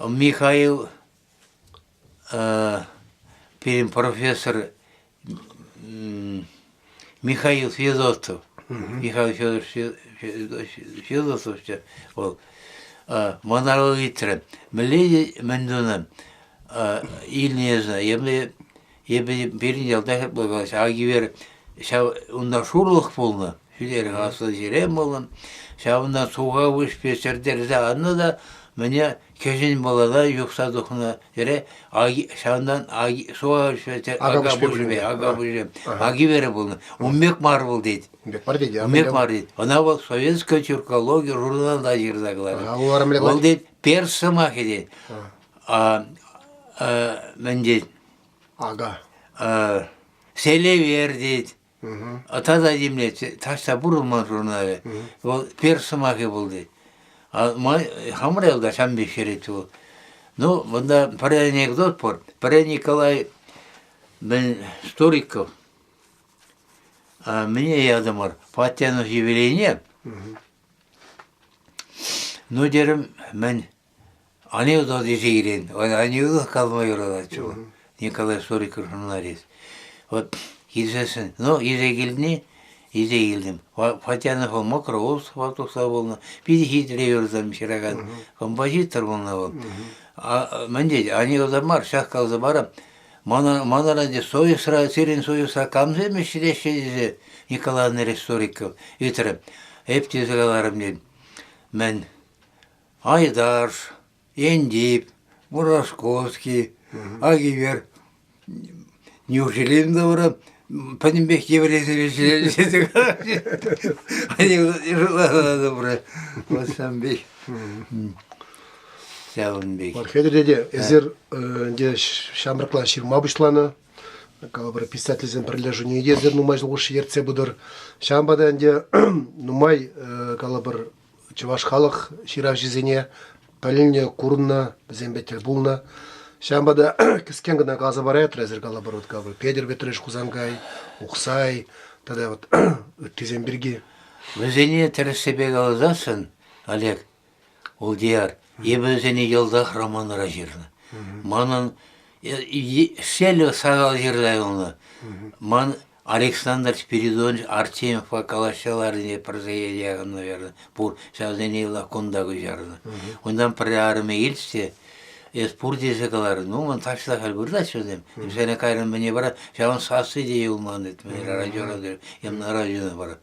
Mikhail pirin profesör Михаил Федотов. Михаил Федотов ол монологиттер. Миледи мендуна илнезна ебе бирин ялда хеп болгаш агивер шау унда шурлык болну. Шулер гасы жерем болун. Шаунда суга уш пешердерде анны да Меня кешин балада юкса дохуна жере шандан суга швете ага бужбе аги бере болну. Умбек мар бол дейт. Умбек мар дейт. Умбек мар дейт. Ана бол советская тюркология журналда жирдагылар. Ол дейт персымак дейт. Мен дейт. Ага. Селевер дейт. Ата да демле ташта бурулман журналы. Ол персымак бол дейт. Хамыр елда шам бешерет ол. Ну, бunda бір анекдот бар. Бір Николай мен Сториков. Мне ядым бар. Патянов явление. Ну, дерім, мен анекдот ешегірен. Анекдот қалмай ұрады. Николай Сториков журналист. Вот, кезесін. Ну, ешегілдіне изейлдим. Патянов ол Макроусов автобуса болны. Биди хитрейерден шираган композитор болны бол. Мен дейт, анекдот бар, шах қалды барам. Манарада союсра, сирен союсра камзе мешелешеде Николай Нересториков. Үтіріп, эптезгаларым дейт. Мен Айдар, Ендип, Мурашковский, Агивер, Неужели барам? Панембек еврейский они жила добрая. Вот сам бей. Сявынбек. Мархедеде эзер де шамраклан ширма бушланы. Калабыр писательзен прилежу эзер нумай жылгыш ерце будыр. Шамбадан де нумай калабыр чуваш халық ширав жизене пәліне курынна зембетел булна. Шамбада кіскен гына газы бар әтір әзір калабыр от калабыр. Педер бетреш кузангай, ұқсай, тада вот өттезен бірге. Везене тірісебек алызасын, Олег, ол дияр. ебезене елдах романыра жирны. Манын шелі сағал жирдай оны. Ман Александр Спиридонович Артемьев акалашаларыне прозаедияғын, наверное, пур шавзене лакондағы жарыны. Ондан прарыме елсте, пур дезекалары, ну, ман ташла халбырда сөздем. Сәне кайрын мне бара, шаван сасы дей улман дед, мен радиода, емна радиода бара.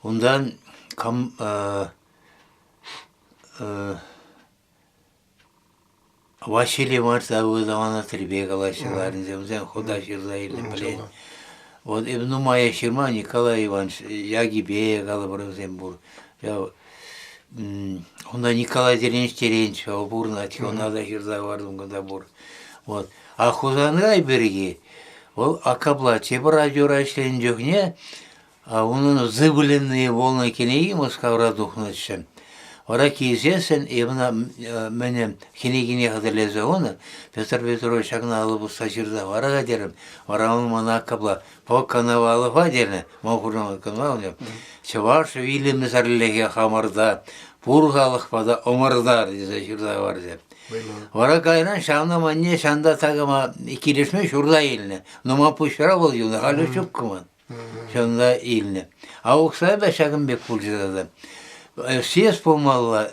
Ондан кам Василий Мартовы замана требе калашаларын земзем хода ширзаилы плен. Вот ну моя ширма Николай Иванович Ягибе галабрызем бур. Онда Николай Теренч Теренч бурнать, он надо ширза вардым гада бур. Вот. А хузаны береги, ол акабла чеб радиора ишлен жокне, а onun зыбыленные волны кенеги Москва духнатшем. Ора кизесен, и мене хинегине хадерлезе оны, Петр Петрович агна алып уста жирда варага дерім, варамын мана кабла, по канавалы вадерне, махурнамы канавалы, чаваш виліміз әрлеге хамарда, пурғалық пада омардар, дезе жирда var деп. Вара кайран шамна манне шанда тагыма ikilişme şurada ilne, нума пушара бол юны, халі шук кыман, шанда илне. А оқсай бәшагын бек пулжидады. Съезд помалла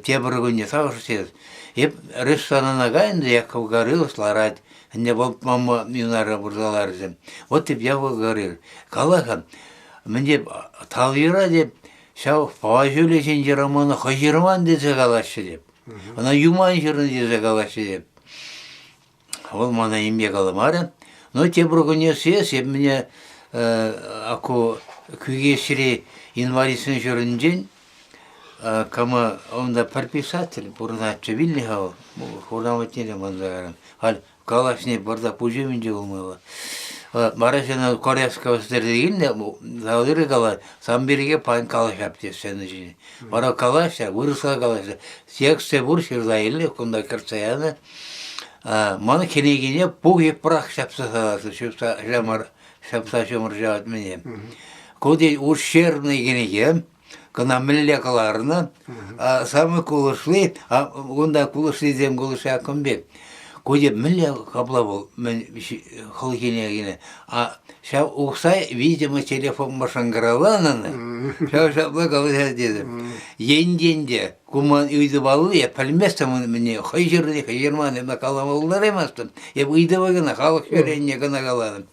те брагуне савш съезд. Еп ресторанына гайында яков горыл сларать. Не был мама юнара бурдаларзем. Вот тип я говорил. Калахан мне талвира деп шау паважуле сенде романы хажирман десе калашы деп. Она юман жирны десе калашы деп. Ол мана имбе каламары. Но те брагуне съезд еп мне аку күгешіре инвалидсын жүрінжен кама онда прописатель бурначы Вильнихау, хурдаматнеле манзагарам. Хал калашне барда пужеминже болмайла. Барашана Корейского стердегенде заудыры кала самбериге пайн калаш аптес сені жіне. Бара калаша, вырысла калаша. Сексе бур шырзайылы, кунда кырцаяны. Маны кенегене пуг епрах шапса саласы, шапса шомыр жауат мене. Коди ушерный кенеге, кына міллекаларына, самы кулышлы, онда кулышлы дем кулышы акымбек. Коди мілле кабла бол, мен хыл кенегене. Шау уқсай, видимо, телефон машангаралананы, шау шапла калыша дедім. Енденде, куман үйді балы, я пәлместім мне, хайжырман, емна каламалылар емастым. Еп үйді бағына, халық шөренне кына каладым.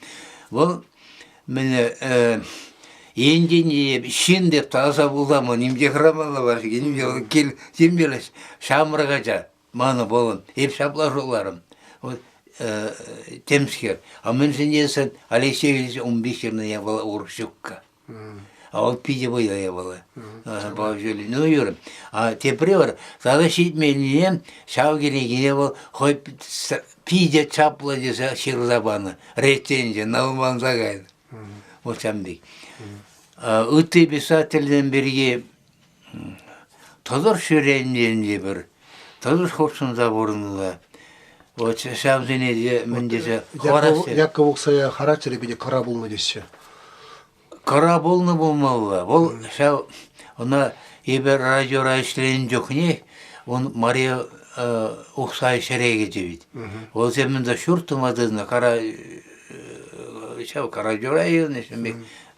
Бұл, мені, енденде, шин деп таза бұламын, немде храмалы бар, кел, сен белес, шамырғача, маны болын, еп шапла жоларым. Темскер. А мен сендесен Алексей Ильич 15 жеріне я была уршукка. А ол пиде бойда я была. Ну, юрым. А тепре бар, тағы шитменіне шау керегіне бол, хой пиде чапла десе шырзабаны, рецензия, науман загайды. Вот самбек. Үтті писательден берге Тодор шөренде бір, Тодор хопсында бұрынла. Вот шавзене мендесе харасы. Яков оқсая характері биде қара болны десе. Қара болны болмалла. Ол шав, она ебер радиора ішлерін жоқ не, он Мария оқсай шереге жебейді. Ол земінде шуртымадызына қара, шав радиора егінешімбек,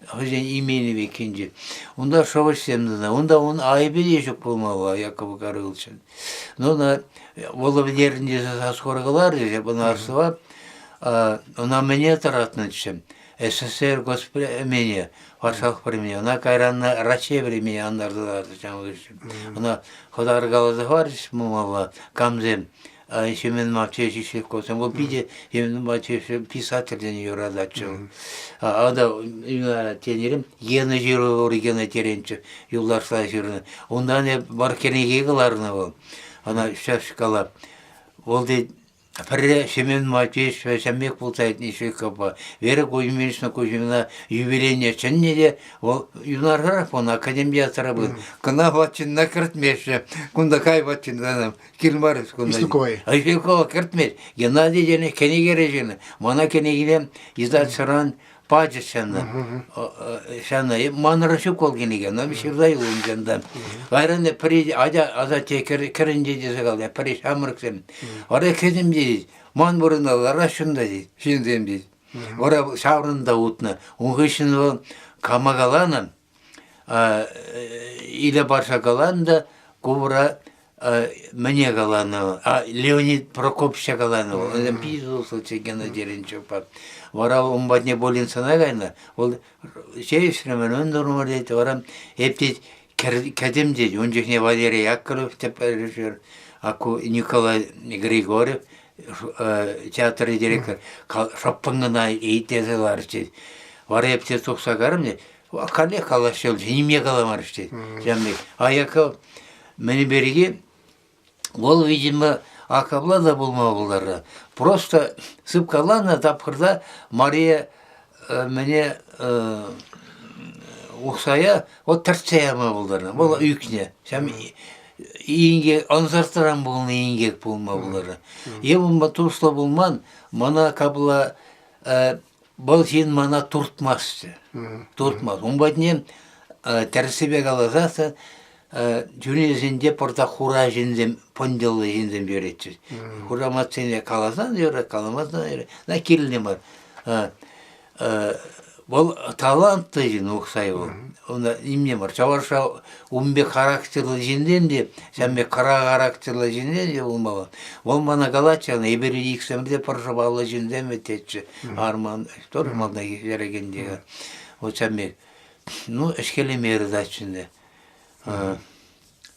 хожен имені бекенже. Онда шавыш земдіна, онда он айбе ешік болмалла, Яков Карылшын. Но на Воловдерінде сасқорғылар, бұны арсылап, она мене таратны түшім. СССР госпремене, Варшалық премене, она кайранна Раче премене андардыларды жаңғы түшім. Она қодарғалызы бар, мұмалла, камзем, Семен Мавчевич косым. Ол биде Семен Мавчевич писательден юрадачыл. Ада тенерім, Гена Жировор, Гена Теренчев, юлларсла жүріні. Ондан бар кенеге қыларына бол. Она шашкала. Ол де пірі Семен Матвеевич шәмбек болсайдың еші көпі. Вера Кузьминична Кузьмина юбилейне чынне де, ол юнарғарақ оны академиятыра бұл. Кына батчынна кіртмеші, күнда кай батчынданам, келмарыз күнда. Ислуковай. Ислукова кіртмеш. Геннадий жені кенегері жені. Мана кенегелем издат сыран бачы шаны. Шаны манырышып ол кенеген. Но миширдай улым жандан. Гайраны при аза керинде десе калды. При шамырксем. Ора кезим дейді. Ман бұрындалар шында дейді. Шындем дейді. Ора шаврында утны. Уңғышын ол камагаланы. Или барша галанда кубра мне галанова, Леонид Прокопьевич галанова, он пизулся чекена деренчопа. Вара умбатне болин санагайна, ол шейшремен он нормалдейт, вара эптет кадем дед, он жехне Валерий Яковлев, теперь аку Николай Григорьев, театр директор, шаппангана эйтезелар чет. Вара эптет суксагарым не, Кале калашыл, неме каламарышты. Аяка мені береге, ол, видимо, акабла да болмағылары. Просто сыпкалана тапқырда Мария мені ұқсая, от тәртсаяма болдары. Бұл үйкіне. Иінге, анзартыран болын иінгек болмағылары. Емін батусла болман, мана кабла бұл сен мана туртмасты. Туртмас. Умбатнен тәрсебе қалазасы жүнезінде порта хура жіндем, понделы жіндем беретші. Хураматсене қалазан өре, қаламазан өре. На келіне бар. Бұл талантты жын оқсай ол. Онда имне бар. Чаварша умбе характерлы жінден де, сәмбе қара характерлы жінден де болмаған. Ол мана галачаны, ебері иксемде паршабалы жінден өтетші. Арман, тұрмалда жерегендегі. Ол сәмбе, ну, әшкелі мері датшынды.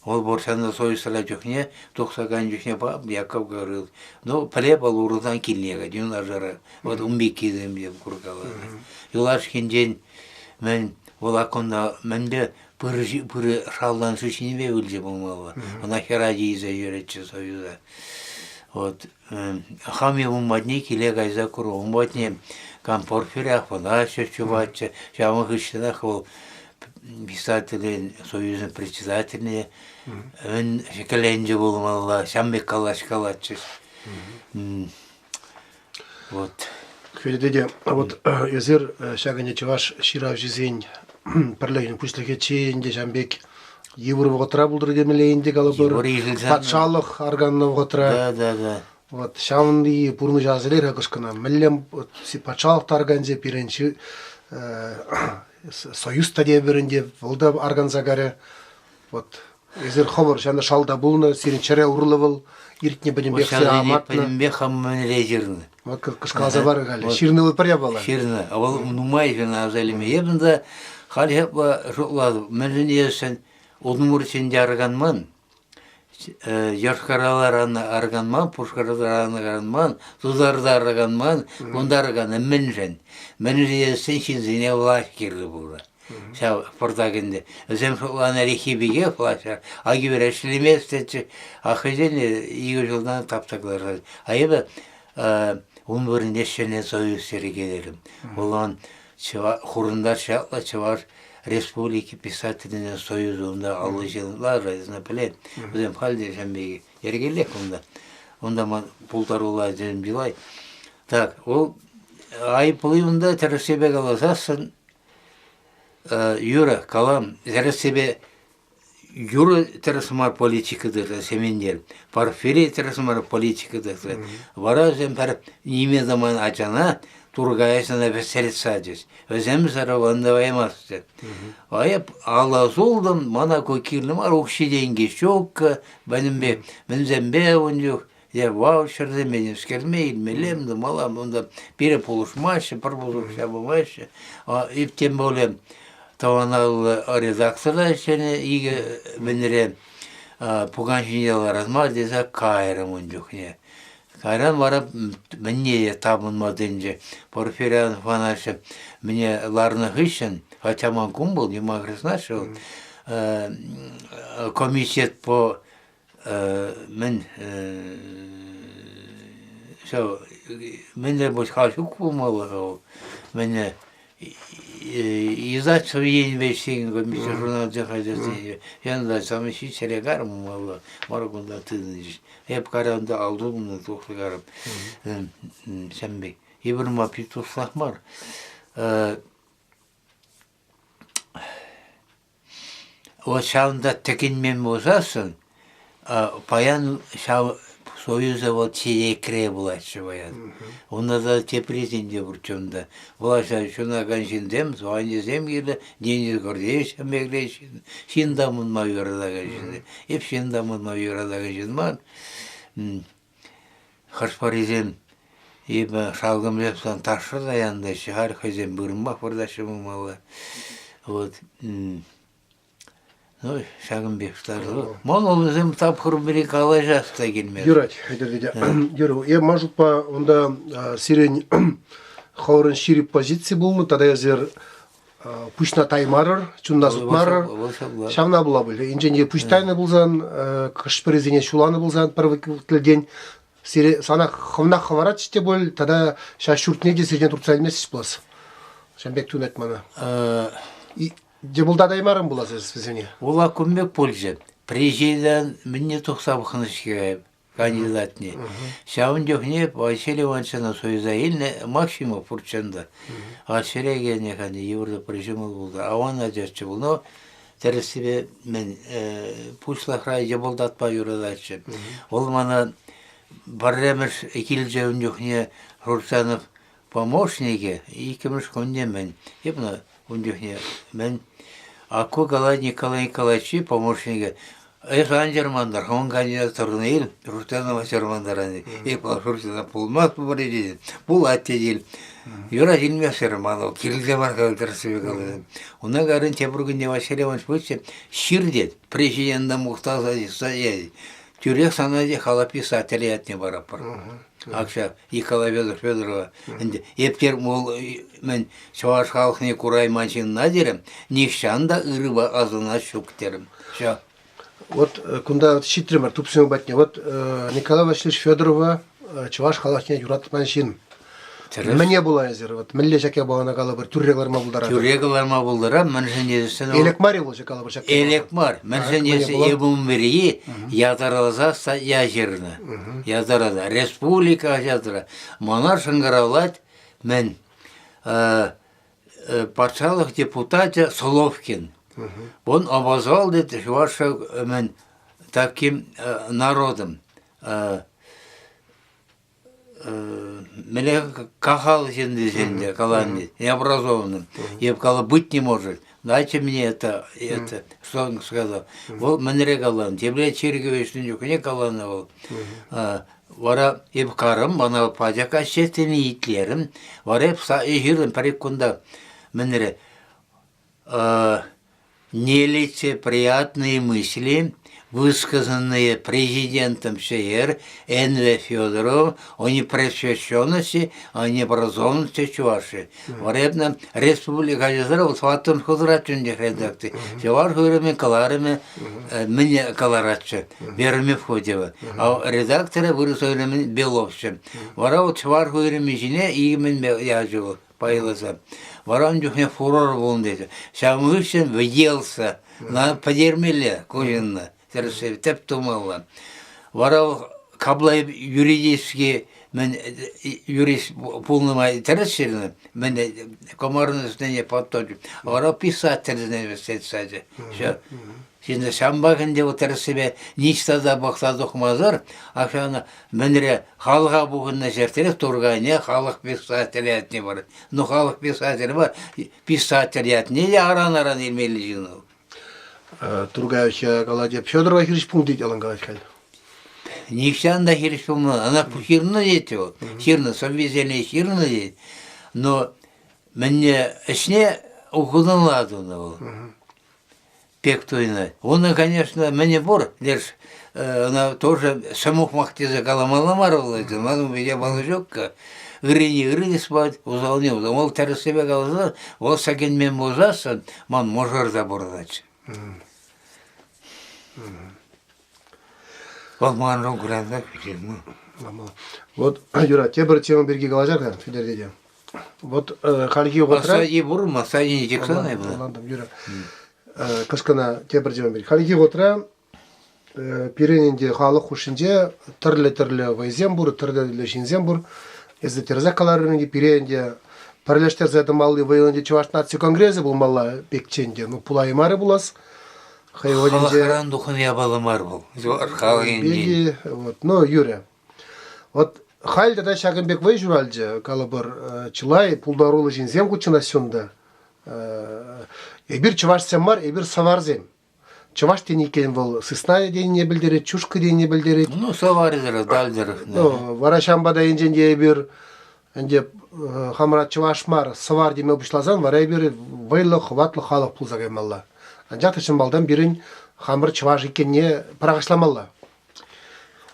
Ол борсанда сойысыла жүхне, тоқсаған жүхне бап, Яков говорил. Ну, піле бұл ұрыдан келнеға, дүйін ажары. Вот умбек кезем деп құрғалы. Юлашкен ден, мен, ол ақында, менде бірі шалдан сүшінебе өлже болмалы. Она херадииза жүретші союза. Вот, хами умбатне келе қайза құру. Умбатне кампорфирях, вона шешчубатчы, жамы ғыштынақ ол писатели, союзный председательные, он шекаленджи болмалла, шамбек калаш-калачы. Вот. Кведеде, вот езер шагане чаваш ширав жизнь парлеген пуслеге чейинде шамбек евро вотра булдыр демелейинде калабыр патшалық арганна вотра. Да. Вот шамды пурны жазылер акышкана миллем патшалық тарганзе пиренчи союз тадия беринде волда арганзагаре. Вот езер хобор шанда шалда булны сирин чере урлывыл иртне бенем бексе аматны. Бенем хаммен резервны. Вот кышкалза бар гали. Ширны выпаря бала. Ширны. А ол нумай жена азалиме. Ебнда халепла жоклады. Мен есен удмуртин жарганман. Яшкаралар арганман, пушкаралар арганман, тузарда арганман, гундарган менжен. Мен есен шинзине власть кирди бура. Шау портагенде. Өзем шокланы рехибиге флашар. Аги берешлеместечи. Ахыжене 2 жылдан таптаклар. Айбы он бірінде шене союз серегелерім. Олан хурындар шатла чавар республики писательный союзында аллы жылдар разына білет. Өзем халде жамбеге ергелек онда. Онда ман пултарула жем билай. Так, ол айыплыйында тересебе қаласасын юра калам тересебе юра тересмар политикадыр семендер. Парфирий тересмар политикадыр. Варазем пар неме zaman açana Turgayasına veselet sadece. Özem zaravanda vaymazdı. Ayıp ağlaz oldum. Mana kokirlim var. Okşideyin geç yok. Benim zembe onca. Ya vav şerde benim skelmeyin. Melemdi malam. Onda biri buluşmaşı. Bir buluşmaşı. İpten böyle tavanalı redaktorlar seni iyi benire pugancınyalar azmaz dese kayırım oncuk ne. Kayran varıp beni табынмадынче Порфирян фанашы мне ларны хыщен, хотя манкум был, не могу знать, что комитет по мен что менде бу хашук болмалы, мене издать свои вещи, комиссия журнал жахажасы, yanında самыши серегар болмалы, маргунда тыдыш. Hep karanda aldığımda toxlugarım. Sen bek. Ebir mapit toxlaq var. o şanda tekinmen bozasın, паян Союза вот чиекре булачы баян. Онда да тепрезинде бурчонда. Булаша шуна ганшиндем, званезем келе, Денис Гордеевич меглешин. Шиндамын майорада ганшинде. Еп шиндамын майорада ганшинман. Хашпаризем ебе шалгым лепсан ташы да янда шахар хазем бұрынбақ бұрдашымы малы. Вот. Ну, шагым бекстарды. Мон ол өзім тапқыр бірі қалай жаста келмеді. Юрать, Юру, я можу па онда сирень хаурын ширип позиции был, тогда я зер пушна таймарыр, чунна сутмарыр, шавна была были. Инженер пуштайны булзан, кашпырезене шуланы булзан, первый день. Сана ховна хаварат чте бол, тогда ша шуртнеде сирень Турция месяц плас. Шамбек тунет мана. Де булда даймарым була сөзіне? Ола көмбек пользы. Президент мне тухсабхнышке кандидатне. Шавын жоқне Василий Ивановична Союза еліне Максимов пұрчанда. Ашырегене қанды евро прижимы болды. Ауан ажашчы бұл. Но тәрісібе мен пушлахрай жабылдатпа юрадачы. Ол мана барремеш екіл жауын жоқне Рурсанов помощнике. Икіміш конде мен. Епна он жоқне мен Аку Галай Николай Николаевичи помощники. Это Германдар, он кандидат Турнейл, Рустанова Германдарани. И Рустана Пулмас победитель, Пулатидиль. Юра Дильмес Германов, Кирилл Калтерсовик. Он говорит, что Бургундия Василий Иванович Путин ширдет президента Мухтаза Саяди. Тюрек санади хала писатели от не барапар. Акша Николай Федорова. Ептер мол мен шаваш халқыне курай манчин надерем, нихшанда ырыба азына шуктерем. Все. Вот кунда щитример тупсим батне. Вот Николай Васильевич Федорова чаваш халқыне юрат манчин. Мне была езер. Вот милле жаке болана кала бір түррегларма булдара. Түррегларма булдара. Манженезесен. Элекмар был жакала бір жаке. Элекмар. Манженезесе ебум берии ятаралаза язерна. Ятарада. Республика ятара. Монар шангаравлать мен патшалық депутаты Соловкин. Он обозвал это вашим таким народом. Меня кахал зенде каланди, необразованным. Я сказал, быть не может. Дайте мне это, что он сказал. Вот менре калан, тебе чергович не калановал. Вара ебкарым, бана падяка шетini итлерим. Вара епса ежирым парикунда менре нелицеприятные мысли, высказанные президентом СССР Н.В. Федоров о непросвещенности, о необразованности Чувашии. Варебна республика Язаров сватым худратчундих редакции. Чуваш хурами каларами мне каларатчы, верами входева. А редакторы вырусовыми беловчы. Вара вот чуваш хурами жіне имен яжывы пайласа. Варан жүхне фурор болын дейді. Шамы үшін выделся, на подермеле кожинна. Теп тумалла. Вара каблай юридически мен юрист полный тересерный, мен комарный знание подточу. Вара писательный университет. Şimdi sen bakın diye o tersibe niştada baksadık mazar, akşamına menre halka bugün neşerteli turgayne halk pisateliyatni var. No halk pisateli var, pisateliyatni de aran ilmeli jino. Turgaycha Galadya Федорова хиришпун дейді алан Galadya. Нишанда хиришпун, она хирна дейді, хирна, соввезельная хирна дейді. Но мне ишне ухудан ладуна был. Пектуйна. Он, конечно, мне бор, лишь она тоже самух махтиза каламаламарова, но у меня балажокка, грини спать, узалнил, мол, тары себе галаза, вот сакен мен музасан, ман можар забордать. Вот манрон курандак, вот, Юра, те бір тема берге галажарка, Федердеде. Вот, халги угатра. Масади бурма, сади Джексона была. Юра. Кашкана тебірден бері. Халги отра пиренінде халық хушинде түрлі вайзен бұр, түрлі жинзен бұр. Езді терза қаларыныңде пиренінде Паралештер задымалды войнде Чуваш нация конгрессы булмалла бекченде. Ну пулаймары булас. Халахаран духын ябалымар бұл. Беги, вот, ну, Юрия. Вот, хальда да шагынбек вай журалжы, калабыр, чылай, пулдарулы жинзем кучына сюнда. Эбир чываш сэммар, эбир саварзем. Чываш тени кен был сысна день не білдерет, чушка день не білдерет. Ну, саварзыры, дальдыры. Ну, варашамбада инженде эбир, энде хамрат чывашмар, савар деме бұшлазан, вара эбир вайлы, хватлы халық пулза кемалла. Анжақтышын балдан бірін хамыр чываш екенне парағашламалла.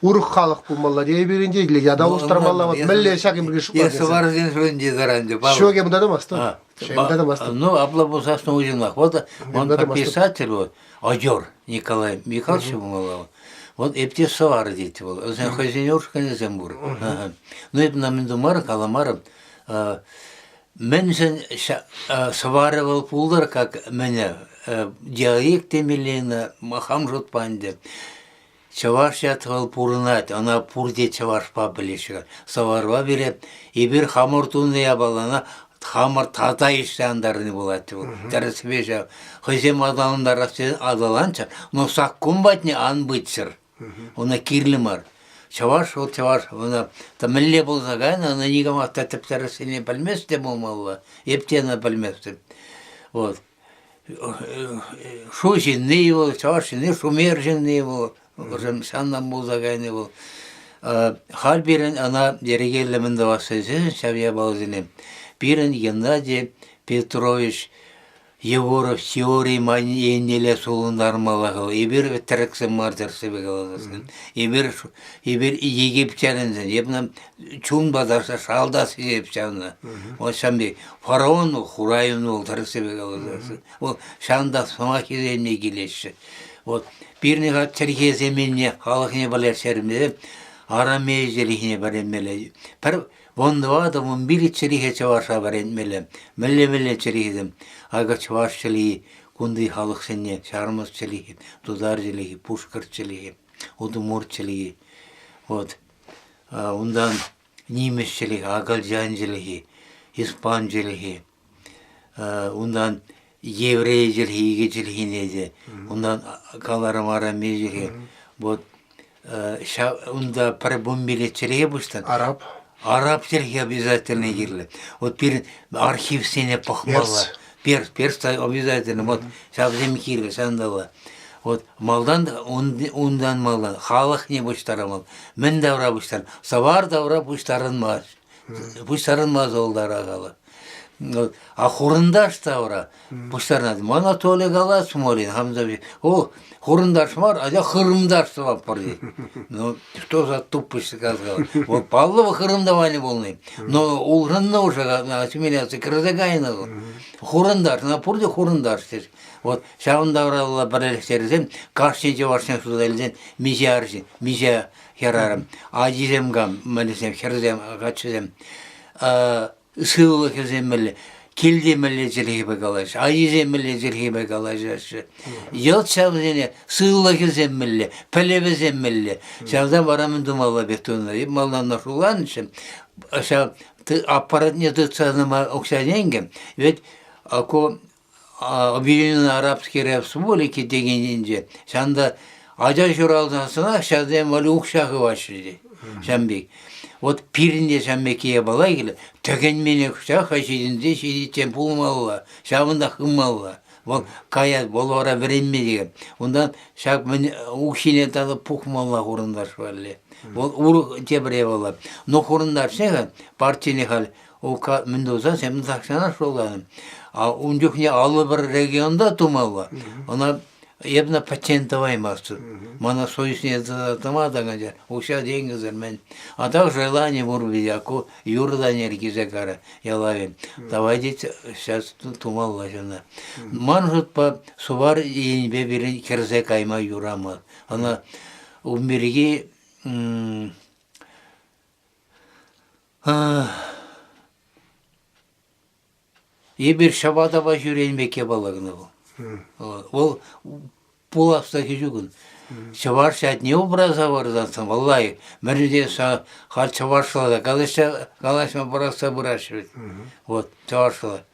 Урық халық бұлмалла дей берінде, яда ұстармалла, мүлі шағын бірге шықпа. Есі бар ден сөйін дезаранды. Шоге мұнда да масты? Шоге да масты. Ну, абла бұлсасын ұжынлақ. Вот он писатель, вот, Одер Николай Михайлович бұлмалла. Вот эпте савары дейді бұл. Өзен хозяйнершка не зембур. Ну, еп намынды мары, каламарым. Мен сен савары бол пулдар, как мене диалект емелейна, махам жұтпанды. Чаваш ятвал пурнат, она пурде чаваш па білешіға. Саварва береп, ебір хамыр туны ябалана, хамыр тата іштандарын болады бұл. Дәрісі беша, хызем адалындар адаланча, но саққым батне ан бытсыр. Она кирлімар. Чаваш, ол чаваш, она тамілі болзагайна, она нигам аттатып тәрісіне білместе болмалла, ептені білместе. Вот. Шу жинны бол, чаваш жинны, шумер жинны бол. Саннан болзагайны бол. Хал бірін ана дерегелімінде васызын шабия балзыны. Бірін Геннадий Петрович Егоров теории еннеле солындармалағыл. Ебір тіріксін мартырсы бекаладысын. Ебір египчарынзын. Ебнам чун бадарса шалдасы епчаны. Ол шамбе фараон хурайын ол тіріксі бекаладысын. Ол шанда соңа кеземне келеші. Вот бірні ғат черкеземенне халықне балар шәрімді арамей жерихіне баренмелі. Пір вондывады мұн бірі черихе чаваша баренмелі. Мүлі черихедім. Ага чаваш челихи, кунды халық сенне, шармыз челихи, дудар челихи, пушкар челихи, удумур челихи. Вот. Ондан немес челихи, агалжан челихи, испан челихи. Ондан еврей челихи, иге челихи неде. Ондан каларым арамей челихи. Вот. Онда парабомбиле челихи бұштан. Араб. Араб челихи обязательно кирлі. Вот перед архив сене пахмалла. Перс обязательно, вот, совсем кирлі, сандала. Вот, малдан, ондан малдан, халық не бұштарамал, мін даура бұштар, савар даура бұштарынмаз, бұштарынмаз олдар ағалы. А хұрындаш даура бұштарынады. Мана толы қаласы молин, хамзаби. О, хұрындаш мар, а хырымдаш савап бұрды. Ну, что за тупость сказал. Вот, паллова хырымдавани болны. Но улғынна уже, ассимиляция, крызагайна был. Хурындар, на пурде хурындар. Вот, шауындавралла баралекстерден, кашченче варшен судалден, миже аршин, миже херарам, адиземгам, малисем, херзем, качызем, сылы херземмелі, келдемелі жерхебе калаш, адиземмелі жерхебе калаш. Ел шавдене, сылы херземмелі, пәлебеземмелі. Шавдан барамын думалла бектуна, малдан нашуланышым, аппарат не дыцаныма оксаденгем, ведь ако Объединенные Арабские Республики дегенинде, шанда ажа журалдасына шадем вали укшағы башыды, шамбек. Вот пирінде шамбекеге бала келі, төгенмене күшақ ашидінде шедеттен пулмалла, шабында хымалла. Ол каят, бол ора веренме деген. Ондан шақ укшине тады пухмалла құрындар швалли. Ол ұрық тебіре бала. Но құрындар шеға, партияне хал, оқа міндоза сәмін тақшана шолданым. А он жүхне алы бір регионда тумалла. Она ебна патентовай мастер. Мана союзне затамада гажа. Уша денгізір мен. А так желание бурбиди, аку юрдан еркизе кара. Ялавим. Давайте сейчас тумалла жена. Манжут по сувар енбе бірін керзе кайма юрама. Она умберги ебір шабада ба жүрейін беке балағыны бұл. Ол пуласта жүгін. Чаваш не образовардан, валлай, мерде са хал чавашла, галашма бараса бурашвит. Вот, чавашла.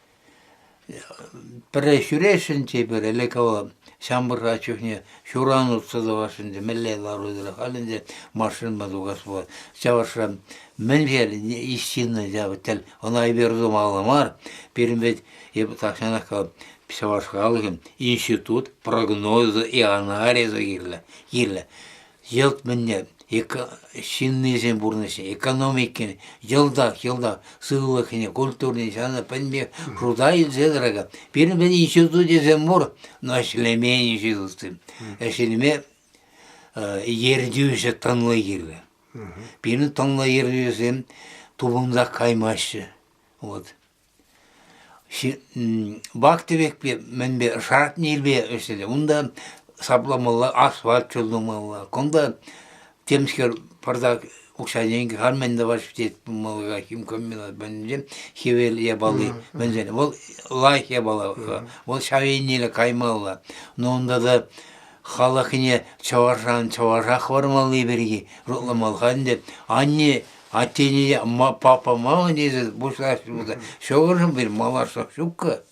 Перешюрешен теперь, лекала, шамбара чухне, шурану цадавашенде, мелле ларудра, халенде машин мадугас вот. Чавашла, менвер истинно дявтел, она и берду маламар, перембет, я такшанакал, Писавашка алгым, институт прогноза и анализа гирле. Елт менне, шиннезен бурнесе, экономикин, елда, сыллахине, культурный, сана, пенме, руда и зедрага. Перед мен институт дезен мур, но эшлеме институты. Эшлеме ердюше танлы гирле. Перед танлы ердюсем тубымда каймашы. Вот. Бактыбек мен бе шарат нелбе өсілі. Онда сапламалла, асфальт чолдымалла. Конда темскер парда ұқшайденгі харменді баш бітет бұмалыға кім көммелад бәнжем хевел ебалы бәнжені. Ол лайх ебалы, ол шавейнелі каймалла. Но онда да халақыне чаваршақ бармалы берге рұтламалған деп. Анне Аттени папа мама не бушлашуда. Шогоржем bir малаша шукка.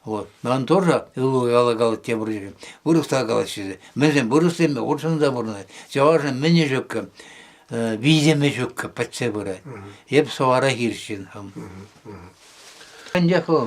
Вот. Мен тоже ылугала гала тебрежем. Вырыста гала шизе. Мен вырыстем, оршында бурна. Жаваржем мене жукка. Видеме жукка патсе бура. Еп савара хиршин хам. Анжахол